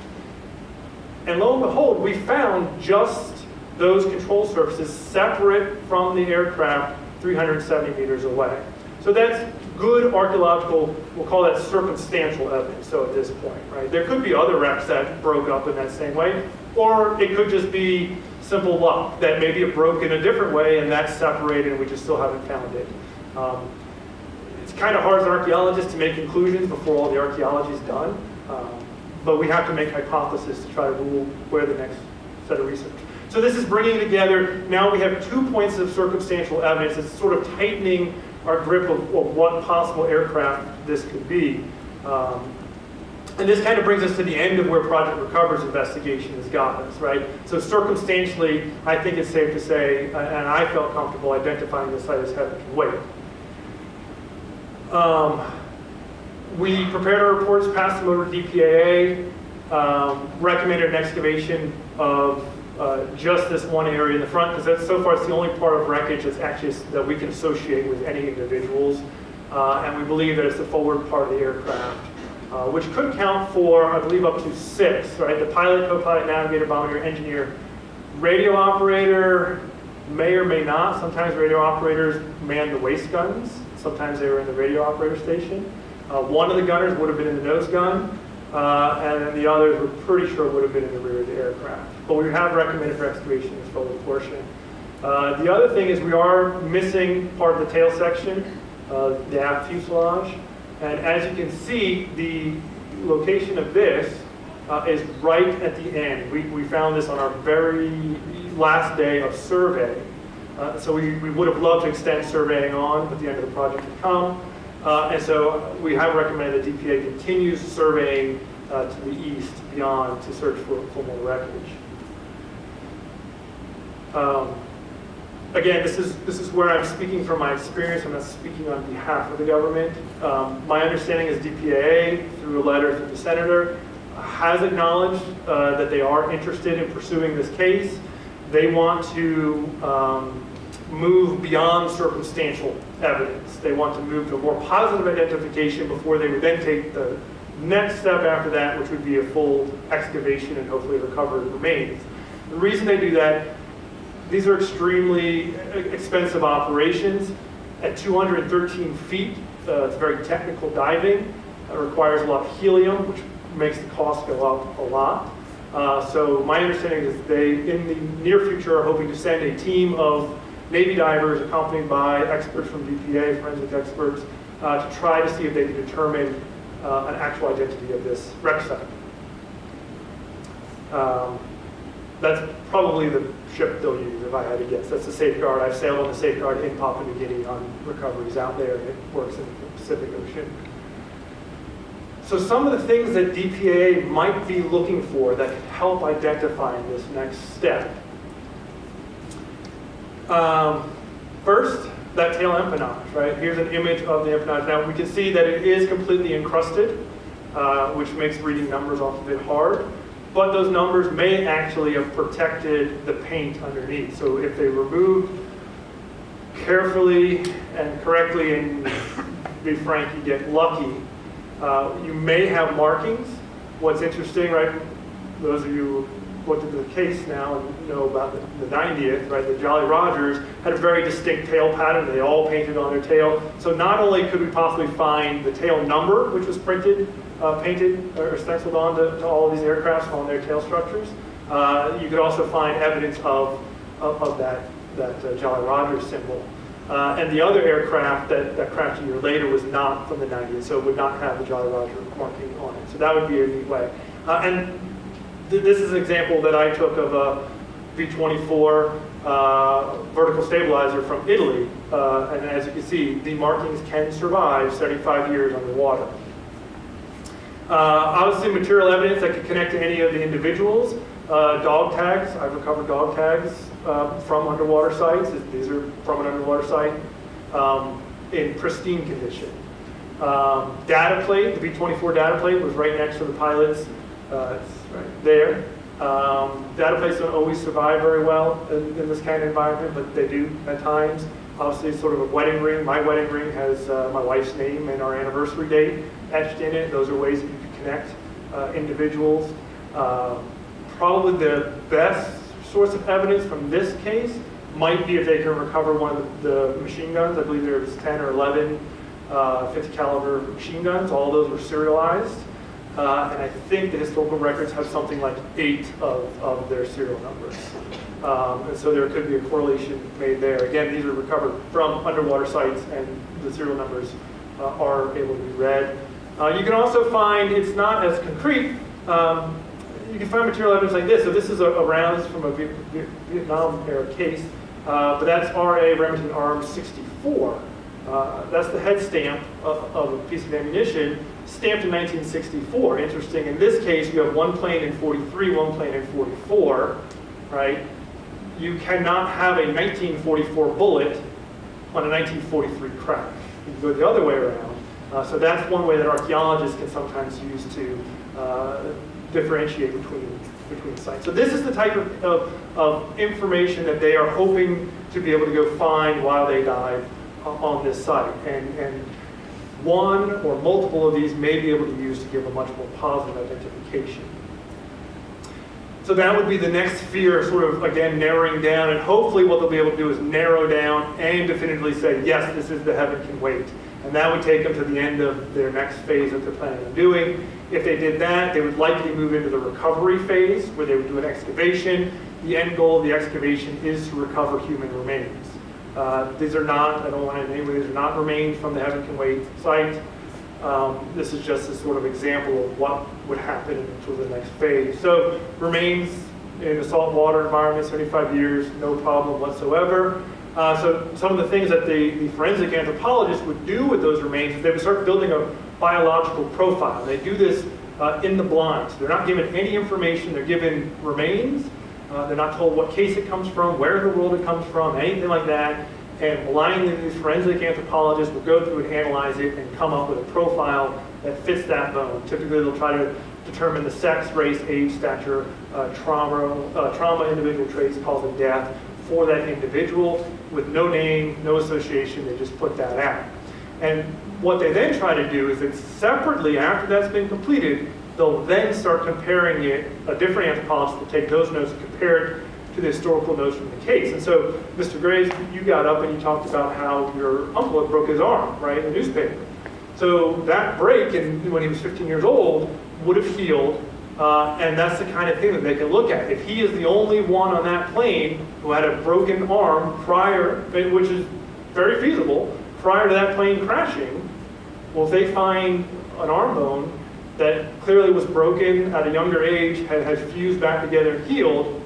And lo and behold, we found just those control surfaces separate from the aircraft 370 meters away. So that's good archaeological, we'll call that circumstantial evidence, so at this point, right? There could be other wrecks that broke up in that same way, or it could just be simple luck, that maybe it broke in a different way and that's separated and we just still haven't found it. It's kind of hard as an archaeologist to make conclusions before all the archaeology is done, but we have to make hypotheses to try to rule where the next set of research. So this is bringing together, now we have 2 points of circumstantial evidence. It's sort of tightening our grip of what possible aircraft this could be. And this kind of brings us to the end of where Project Recover's investigation has gotten us, right? So circumstantially, I think it's safe to say, and I felt comfortable identifying the site as Heaven Can Wait. We prepared our reports, passed them over to DPAA, recommended an excavation of just this one area in the front, because so far it's the only part of wreckage that's actually that we can associate with any individuals. And we believe that it's the forward part of the aircraft, which could count for, I believe, up to 6, right? The pilot, co-pilot, navigator, bombardier, engineer, radio operator may or may not. Sometimes radio operators man the waist guns. Sometimes they were in the radio operator station. One of the gunners would have been in the nose gun, and then the others we're pretty sure would have been in the rear of the aircraft. But we have recommended for excavation in this forward portion. The other thing is we are missing part of the tail section, the aft fuselage. And as you can see, the location of this is right at the end. We found this on our very last day of survey. So we would have loved to extend surveying on, but the end of the project had come. And so we have recommended that DPA continues surveying to the east beyond to search for more wreckage. Again, this is where I'm speaking from my experience. I'm not speaking on behalf of the government. My understanding is DPAA, through a letter from the senator, has acknowledged that they are interested in pursuing this case. They want to move beyond circumstantial evidence. They want to move to a more positive identification before they would then take the next step after that, which would be a full excavation and hopefully recovered remains. The reason they do that, these are extremely expensive operations. At 213 feet, it's very technical diving. It requires a lot of helium, which makes the cost go up a lot. So my understanding is they, in the near future, are hoping to send a team of Navy divers accompanied by experts from DPA, forensic experts, to try to see if they can determine an actual identity of this wreck site. That's probably the ship they'll use, if I had to guess. That's the Safeguard. I've sailed on the Safeguard in Papua New Guinea on recoveries out there, and it works in the Pacific Ocean. So some of the things that DPA might be looking for that can help identify this next step. First, that tail empennage, right? Here's an image of the empennage. Now we can see that it is completely encrusted, which makes reading numbers off of it hard. But those numbers may actually have protected the paint underneath. So if they removed carefully and correctly, and be frank, you get lucky, you may have markings. What's interesting, right? Those of you who looked at the case now and know about the 90th, right? The Jolly Rogers had a very distinct tail pattern. They all painted on their tail. So not only could we possibly find the tail number, which was printed, painted or stenciled on to all of these aircrafts on their tail structures, you could also find evidence of that Jolly Rogers symbol. And the other aircraft that crashed a year later was not from the 90s, so it would not have the Jolly Roger marking on it. So that would be a neat way. And this is an example that I took of a B-24 vertical stabilizer from Italy. And as you can see, the markings can survive 75 years underwater. Obviously, material evidence that could connect to any of the individuals. Dog tags. I've recovered dog tags from underwater sites. These are from an underwater site in pristine condition. Data plate. The B-24 data plate was right next to the pilot's. It's right there. Data plates don't always survive very well in this kind of environment, but they do at times. Obviously, sort of a wedding ring. My wedding ring has my wife's name and our anniversary date etched in it. Those are ways that you can connect individuals. Probably the best source of evidence from this case might be if they can recover one of the machine guns. I believe there was 10 or 11 50 caliber machine guns. All of those were serialized. And I think the historical records have something like 8 of their serial numbers. And so there could be a correlation made there. Again, these are recovered from underwater sites, and the serial numbers are able to be read. You can also find, it's not as concrete, you can find material evidence like this. So this is a round from a Vietnam era case, but that's RA Remington Arms 64. That's the head stamp of a piece of ammunition stamped in 1964. Interesting, in this case you have one plane in 43, one plane in 44, right? You cannot have a 1944 bullet on a 1943 crack. You can go the other way around. So that's one way that archaeologists can sometimes use to differentiate between sites. So this is the type of information that they are hoping to be able to go find while they dive on this site. And one or multiple of these may be able to use to give a much more positive identification. So that would be the next sphere, sort of, again, narrowing down, and hopefully what they'll be able to do is narrow down and definitively say, yes, this is the Heaven Can Wait. And that would take them to the end of their next phase that they're planning on doing. If they did that, they would likely move into the recovery phase, where they would do an excavation. The end goal of the excavation is to recover human remains. These are not, I don't want to name it, these are not remains from the Heaven Can Wait site. This is just a sort of example of what would happen to the next phase. So remains in a saltwater environment, 75 years, no problem whatsoever. So some of the things that the forensic anthropologists would do with those remains is they would start building a biological profile. They do this in the blind. So they're not given any information. They're given remains. They're not told what case it comes from, where in the world it comes from, anything like that. And blindly, these forensic anthropologists will go through and analyze it and come up with a profile that fits that bone. Typically, they'll try to determine the sex, race, age, stature, trauma, individual traits, cause of death for that individual with no name, no association. They just put that out. And what they then try to do is that separately, after that's been completed, they'll then start comparing it. A different anthropologist will take those notes and compare it to the historical notes from the case. And so, Mr. Graves, you got up and you talked about how your uncle had broke his arm, right, in the newspaper. So that break, when he was 15 years old, would have healed, and that's the kind of thing that they can look at. If he is the only one on that plane who had a broken arm prior, which is very feasible, prior to that plane crashing, well, if they find an arm bone that clearly was broken at a younger age, had fused back together and healed,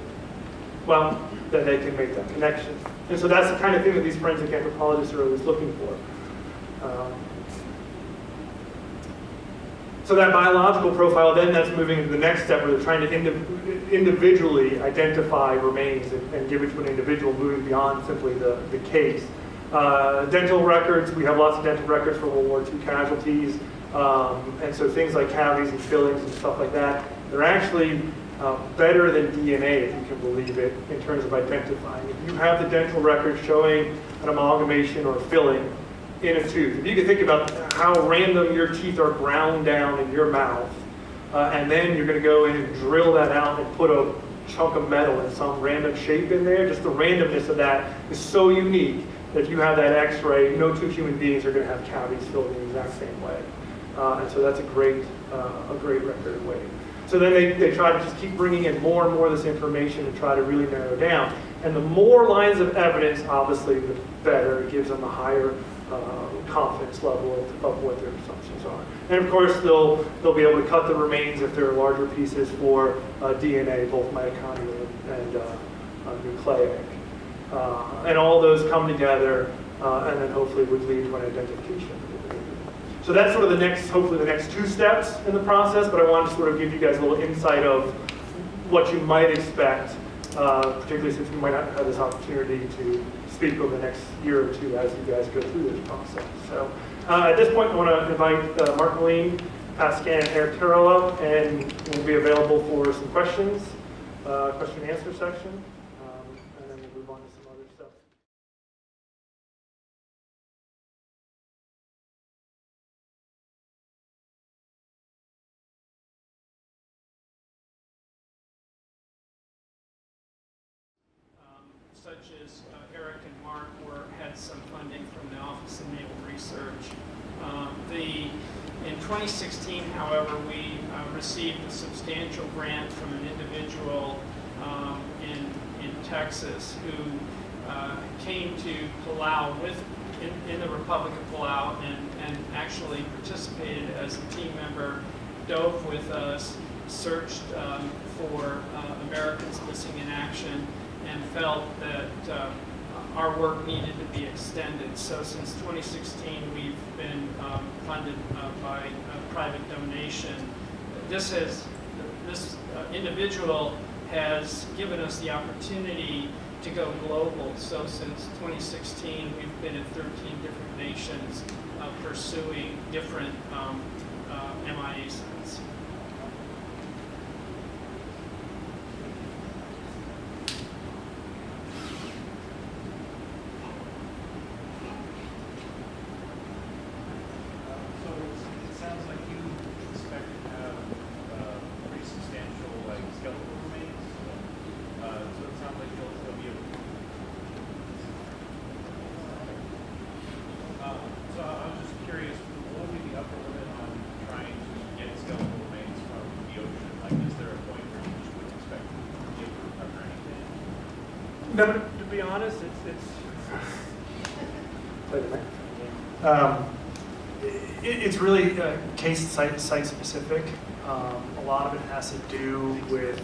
well, then they can make that connection. And so that's the kind of thing that these forensic anthropologists are always looking for. So that biological profile, then that's moving into the next step where they're trying to individually identify remains and give it to an individual, moving beyond simply the case. Dental records, we have lots of dental records for World War II casualties. And so things like cavities and fillings and stuff like that, they're actually better than DNA, if you can believe it, in terms of identifying. If you have the dental record showing an amalgamation or a filling in a tooth, if you can think about how random your teeth are ground down in your mouth, and then you're going to go in and drill that out and put a chunk of metal in some random shape in there, just the randomness of that is so unique that if you have that x-ray, no two human beings are going to have cavities filled in the exact same way. And so that's a great record of weight. So then they try to just keep bringing in more and more of this information and try to really narrow down. And the more lines of evidence, obviously, the better. It gives them a higher confidence level of what their assumptions are. And of course, they'll be able to cut the remains if they're larger pieces for DNA, both mitochondrial and nucleic. And all those come together and then hopefully would lead to an identification. So that's sort of hopefully the next two steps in the process, but I wanted to sort of give you guys a little insight of what you might expect, particularly since we might not have this opportunity to speak over the next year or two as you guys go through this process. So at this point, I want to invite Mark Moline, Pascal, and Eric Terrell up, and we'll be available for some questions, question and answer section, and then we'll move on to some other stuff. Such as Eric and Mark had some funding from the Office of Naval Research. In 2016, however, we received a substantial grant from an individual in Texas who came to Palau with in the Republic of Palau and actually participated as a team member, dove with us, searched for Americans missing in action, and felt that our work needed to be extended. So since 2016, we've been funded by private donation. This individual has given us the opportunity to go global. So since 2016, we've been in 13 different nations pursuing different MIA sites. No, to be honest, it's really case site specific. A lot of it has to do with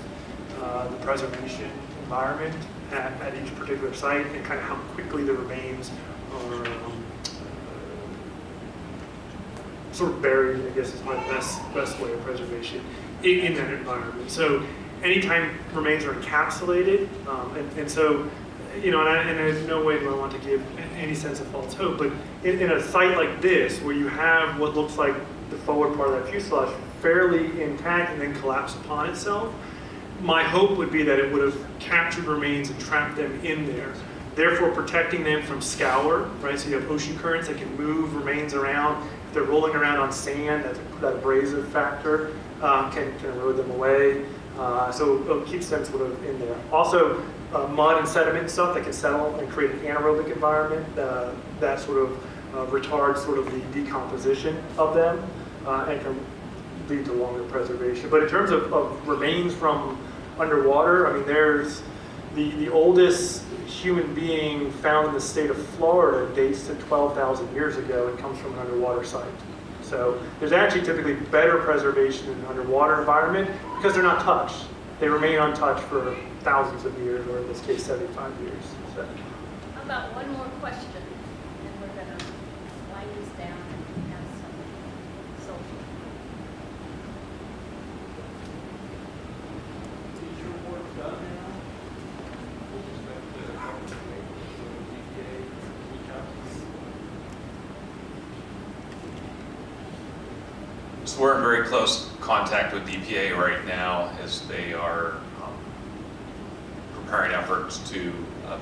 the preservation environment at each particular site and kind of how quickly the remains are sort of buried, I guess is my best way of preservation in that environment. So anytime remains are encapsulated, and so, you know, and there's no way do I want to give any sense of false hope, but in a site like this, where you have what looks like the forward part of that fuselage fairly intact and then collapse upon itself, my hope would be that it would have captured remains and trapped them in there, therefore protecting them from scour, right? So you have ocean currents that can move remains around. If they're rolling around on sand, that abrasive factor can erode them away. So it keeps them sort of in there. Also, mud and sediment stuff that can settle and create an anaerobic environment that sort of retards sort of the decomposition of them and can lead to longer preservation. But in terms of remains from underwater, I mean, there's the oldest human being found in the state of Florida dates to 12,000 years ago and comes from an underwater site. So there's actually typically better preservation in an underwater environment because they're not touched. They remain untouched for thousands of years, or in this case, 75 years. So. How about one more question, and we're going to wind this down and have some social. Is your work done now? With respect to DPA recounts? So we're in very close contact with DPA right now as they are preparing efforts to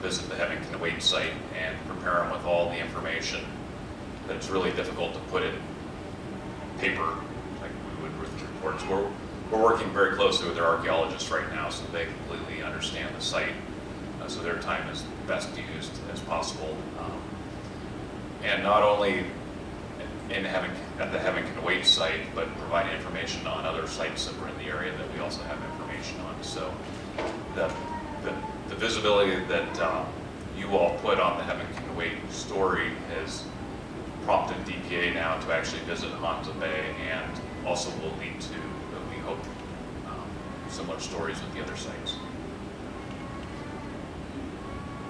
visit the Heaven Can Wait site and prepare them with all the information that's really difficult to put in paper like we would with reports. We're working very closely with their archaeologists right now so they completely understand the site so their time is best used as possible. And not only at the Heaven Can Wait site, but providing information on other sites that were in the area that we also have information on. So the visibility that you all put on the Heaven Can Wait story has prompted DPA now to actually visit Hansa Bay, and also will lead to, we hope, similar stories with the other sites.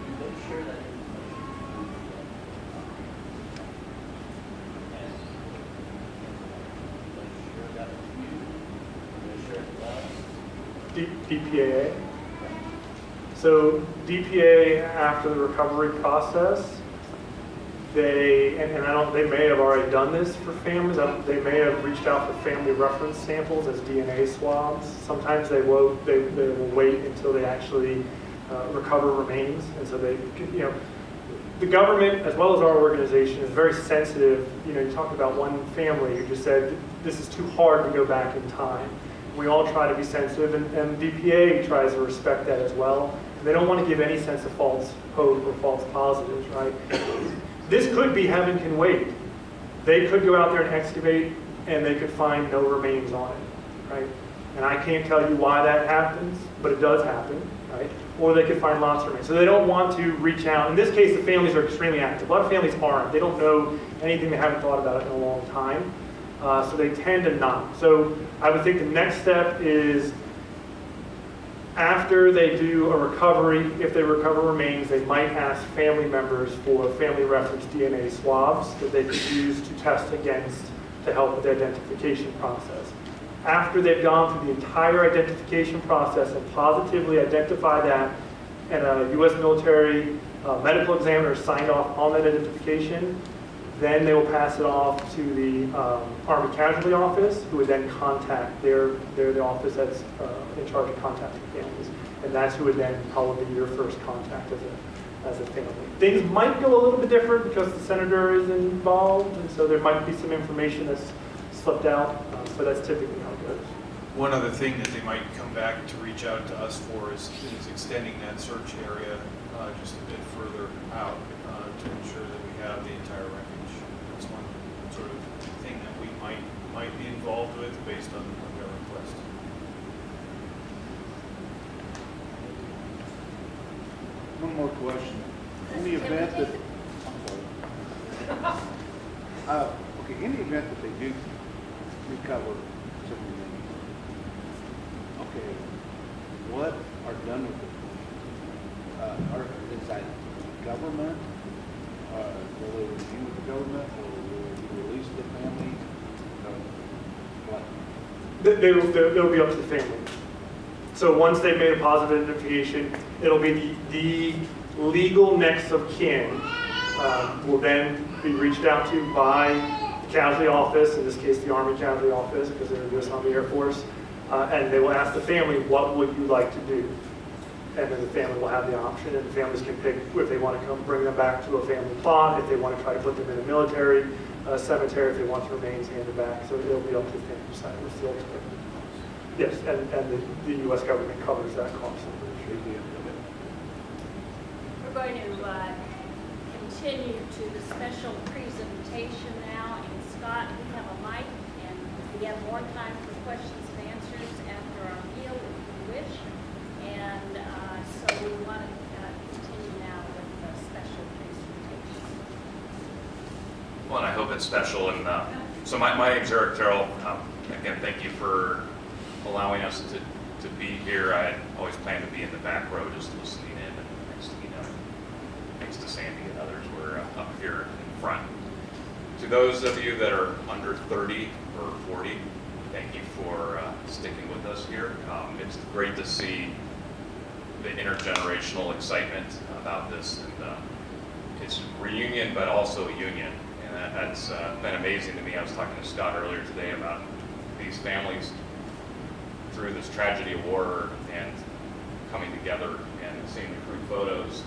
Do they share that DPAA. So DPA, after the recovery process, they may have already done this for families. They may have reached out for family reference samples as DNA swabs. Sometimes they will wait until they actually recover remains, and so they, you know, the government as well as our organization is very sensitive. You know, you talked about one family who just said this is too hard to go back in time. We all try to be sensitive, and DPA tries to respect that as well. They don't want to give any sense of false hope or false positives, right? This could be Heaven Can Wait. They could go out there and excavate, and they could find no remains on it, right? And I can't tell you why that happens, but it does happen. right? Or they could find lots of remains. So they don't want to reach out. In this case, the families are extremely active. A lot of families aren't. They don't know anything. They haven't thought about it in a long time. So they tend to not. So I would think the next step is after they do a recovery, if they recover remains, they might ask family members for family reference DNA swabs that they could use to test against to help with the identification process. After they've gone through the entire identification process and positively identify that, and a U.S. military medical examiner signed off on that identification, then they will pass it off to the Army Casualty Office, who would then contact they're the office that's in charge of contacting families. And that's who would then probably be your first contact as a family. Things might go a little bit different because the senator is involved, and so there might be some information that's slipped out, but that's typically how it goes. One other thing that they might come back to reach out to us for is extending that search area just a bit further out to ensure that we have the entire wreckage. That's one sort of thing that we might be involved with based on their request. One more question. In the event that, I'm sorry. Okay, in the event that they do recover some remains, okay, what are done with it? Is that government? Will they review with the government, or will they release the family? What? It'll be up to the family. So once they've made a positive identification, it'll be the legal next of kin will then be reached out to by the casualty office, in this case the Army Casualty Office, because they're the U.S. Army Air Force, and they will ask the family, what would you like to do? And then the family will have the option, and the families can pick if they want to come bring them back to a family plot, if they want to try to put them in a military cemetery, if they want the remains handed back. So it'll be up to the family to decide what's the ultimate. Yes, and the U.S. government covers that cost. We're going to continue to the special presentation now. And Scott, we have a mic, and we have more time for questions and answers after our meal if you wish. And so we want to continue now with the special presentation. Well, and I hope it's special. And so my name's Eric Terrell. Again, thank you for allowing us to be here. I had always planned to be in the back row just listening in, and thanks to Sandy and others, we're up here in front. To those of you that are under 30 or 40, thank you for sticking with us here. It's great to see the intergenerational excitement about this, and it's reunion but also union, and that's been amazing to me. I was talking to Scott earlier today about these families through this tragedy of war and coming together and seeing the crew photos.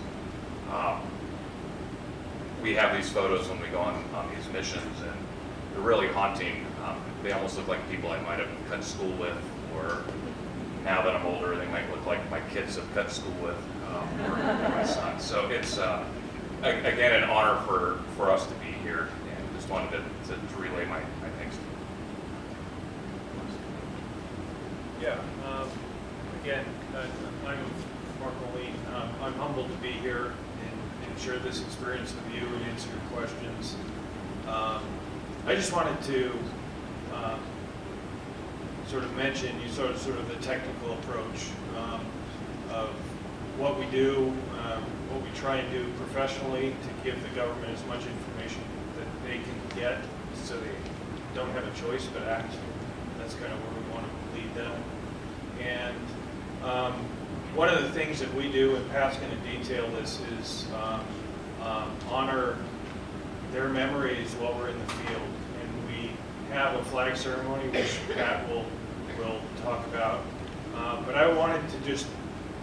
We have these photos when we go on these missions, and they're really haunting. They almost look like people I might have cut school with, or now that I'm older, they might look like my kids have cut school with, or my son. So it's, again, an honor for us to be here, and just wanted to relay my thanks to you. Yeah, again, I'm Mark Moline. I'm humbled to be here and share this experience with you and answer your questions. I just wanted to sort of mention you sort of the technical approach of what we do, what we try and do professionally to give the government as much information that they can get, so they don't have a choice but act. That's kind of where we want to lead them. And one of the things that we do, and Pat's going to detail this, is honor their memories while we're in the field. And we have a flag ceremony, which Pat will talk about. But I wanted to just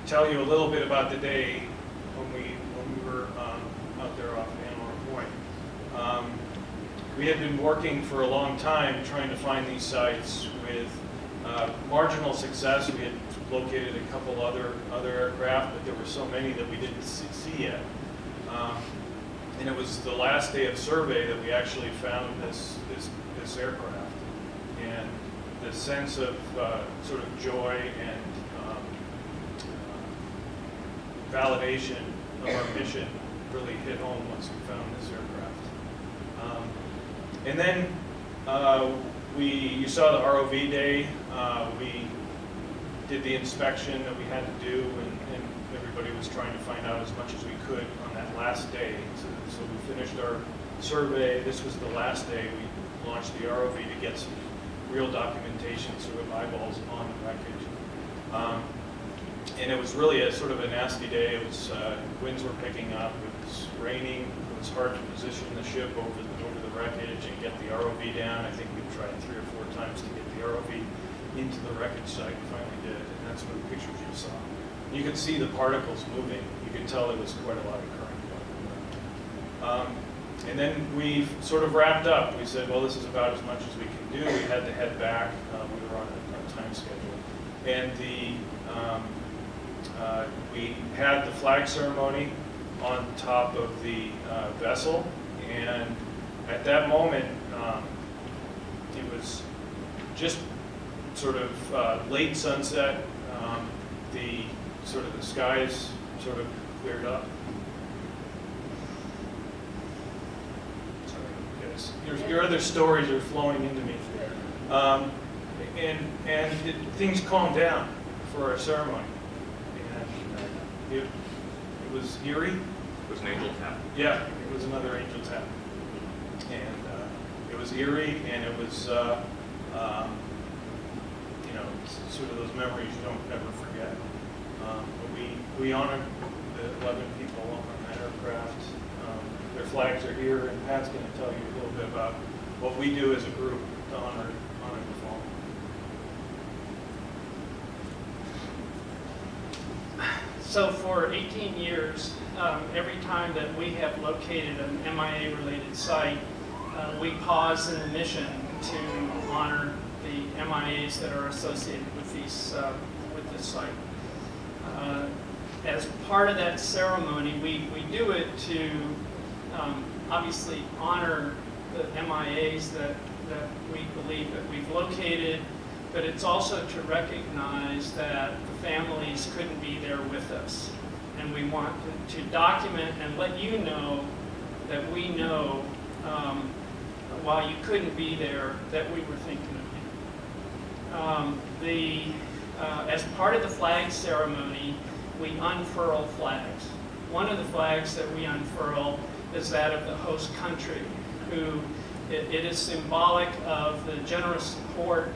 tell you a little bit about the day when we were out there off Antelope Point. We had been working for a long time trying to find these sites with marginal success. We had located a couple other aircraft, but there were so many that we didn't see yet. And it was the last day of survey that we actually found this aircraft. And the sense of sort of joy and validation of our mission really hit home once we found this aircraft. And then you saw the ROV day. We did the inspection that we had to do, and everybody was trying to find out as much as we could on that last day. So we finished our survey. This was the last day. We launched the ROV to get some real documentation, sort of eyeballs on the wreckage. And it was really a sort of a nasty day. It was winds were picking up. It was raining. It was hard to position the ship over the wreckage and get the ROV down. I think we tried 3 or 4 times to get the ROV into the wreckage site. We finally did, and that's what the pictures you saw. You could see the particles moving. You could tell there was quite a lot of current going on. And then we sort of wrapped up. We said, well, this is about as much as we can do. We had to head back. We were on a time schedule. And we had the flag ceremony on top of the vessel. And at that moment, it was just sort of late sunset. The skies sort of cleared up. Sorry, guys. Your other stories are flowing into me. Things calmed down for our ceremony. And it was eerie. It was an angel tap. Yeah, it was another angel tap. And it was eerie, and it was, sort of those memories you don't ever forget. But we honored the 11 people on that aircraft. Their flags are here, and Pat's going to tell you a little bit about what we do as a group to honor the fallen. So for 18 years, every time that we have located an MIA-related site, we pause in the mission to honor the MIAs that are associated with this site. As part of that ceremony, we do it to obviously honor the MIAs that we believe that we've located, but it's also to recognize that the families couldn't be there with us. And we want to document and let you know that we know, while you couldn't be there, that we were thinking of you. As part of the flag ceremony, we unfurl flags. One of the flags that we unfurl is that of the host country, who it is symbolic of the generous support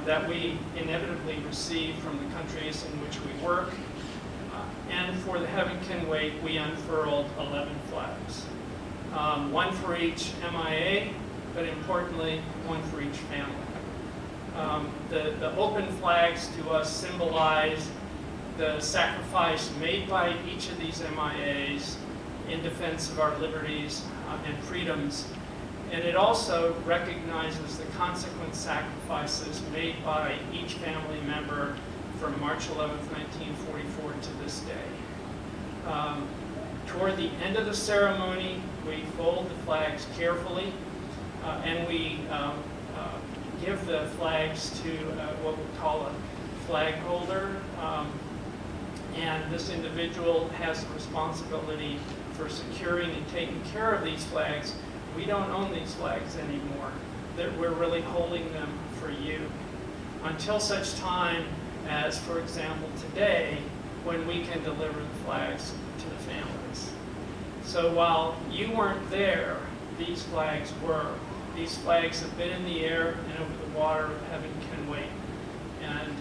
that we inevitably receive from the countries in which we work. And for the Heaven Can Wait, we unfurled 11 flags. One for each MIA, but importantly, one for each family. The open flags to us symbolize the sacrifice made by each of these MIAs in defense of our liberties and freedoms. And it also recognizes the consequent sacrifices made by each family member from March 11th, 1944 to this day. Toward the end of the ceremony, we fold the flags carefully and we give the flags to what we call a flag holder. And this individual has the responsibility for securing and taking care of these flags. We don't own these flags anymore. We're really holding them for you until such time as, for example, today, when we can deliver the flags to the families. So while you weren't there, these flags were. These flags have been in the air and over the water. Heaven Can Wait. And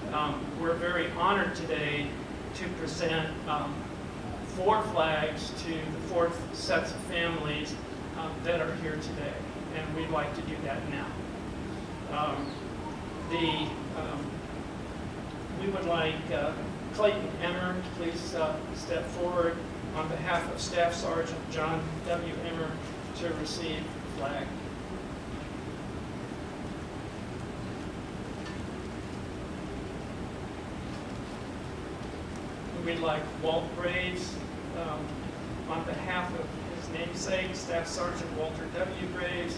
we're very honored today to present 4 flags to the 4 sets of families that are here today. And we'd like to do that now. We would like Clayton Emmer to please step forward on behalf of Staff Sergeant John W. Emmer to receive the flag. We'd like Walt Graves, on behalf of his namesake, Staff Sergeant Walter W. Graves,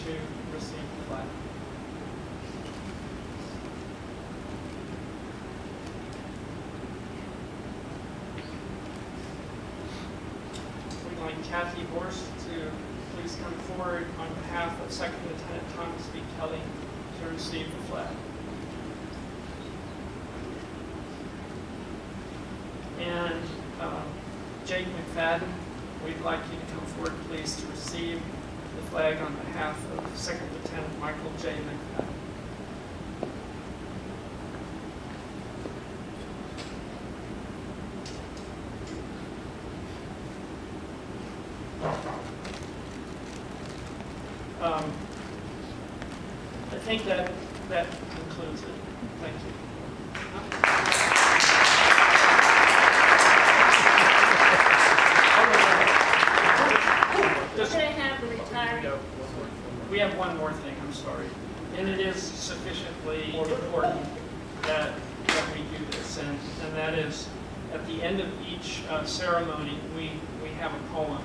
to receive the flag. Kathy Horst to please come forward on behalf of Second Lieutenant Thomas B. Kelly to receive the flag. And J Mcfadden, we'd like you to come forward, please, to receive the flag on behalf of Second Lieutenant Michael J. Mcfadden. I think that concludes it. Thank you. We're going to have the retiring. We have one more thing, I'm sorry. And it is sufficiently important that we do this. And that is, at the end of each ceremony, we have a poem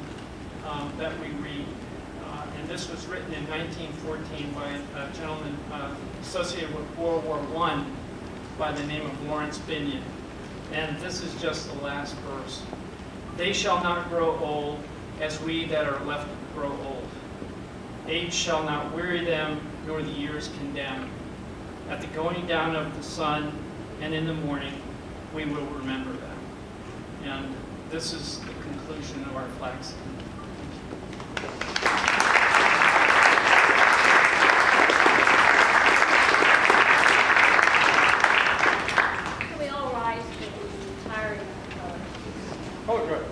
that we read. And this was written in 1914 by a gentleman associated with World War I by the name of Lawrence Binion. And this is just the last verse. They shall not grow old as we that are left grow old. Age shall not weary them, nor the years condemn. At the going down of the sun and in the morning, we will remember them. And this is the conclusion of our flag ceremony. Can we all rise for the retiring colors? Oh, good.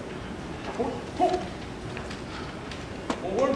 Forward.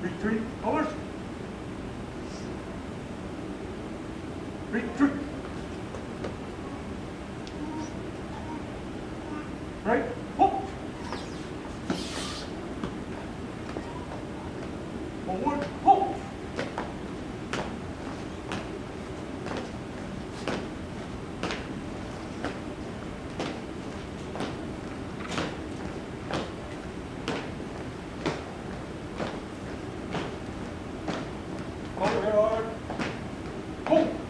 Retreat, colors. Retreat. Right, hook. Forward, hook. Overhead, hook.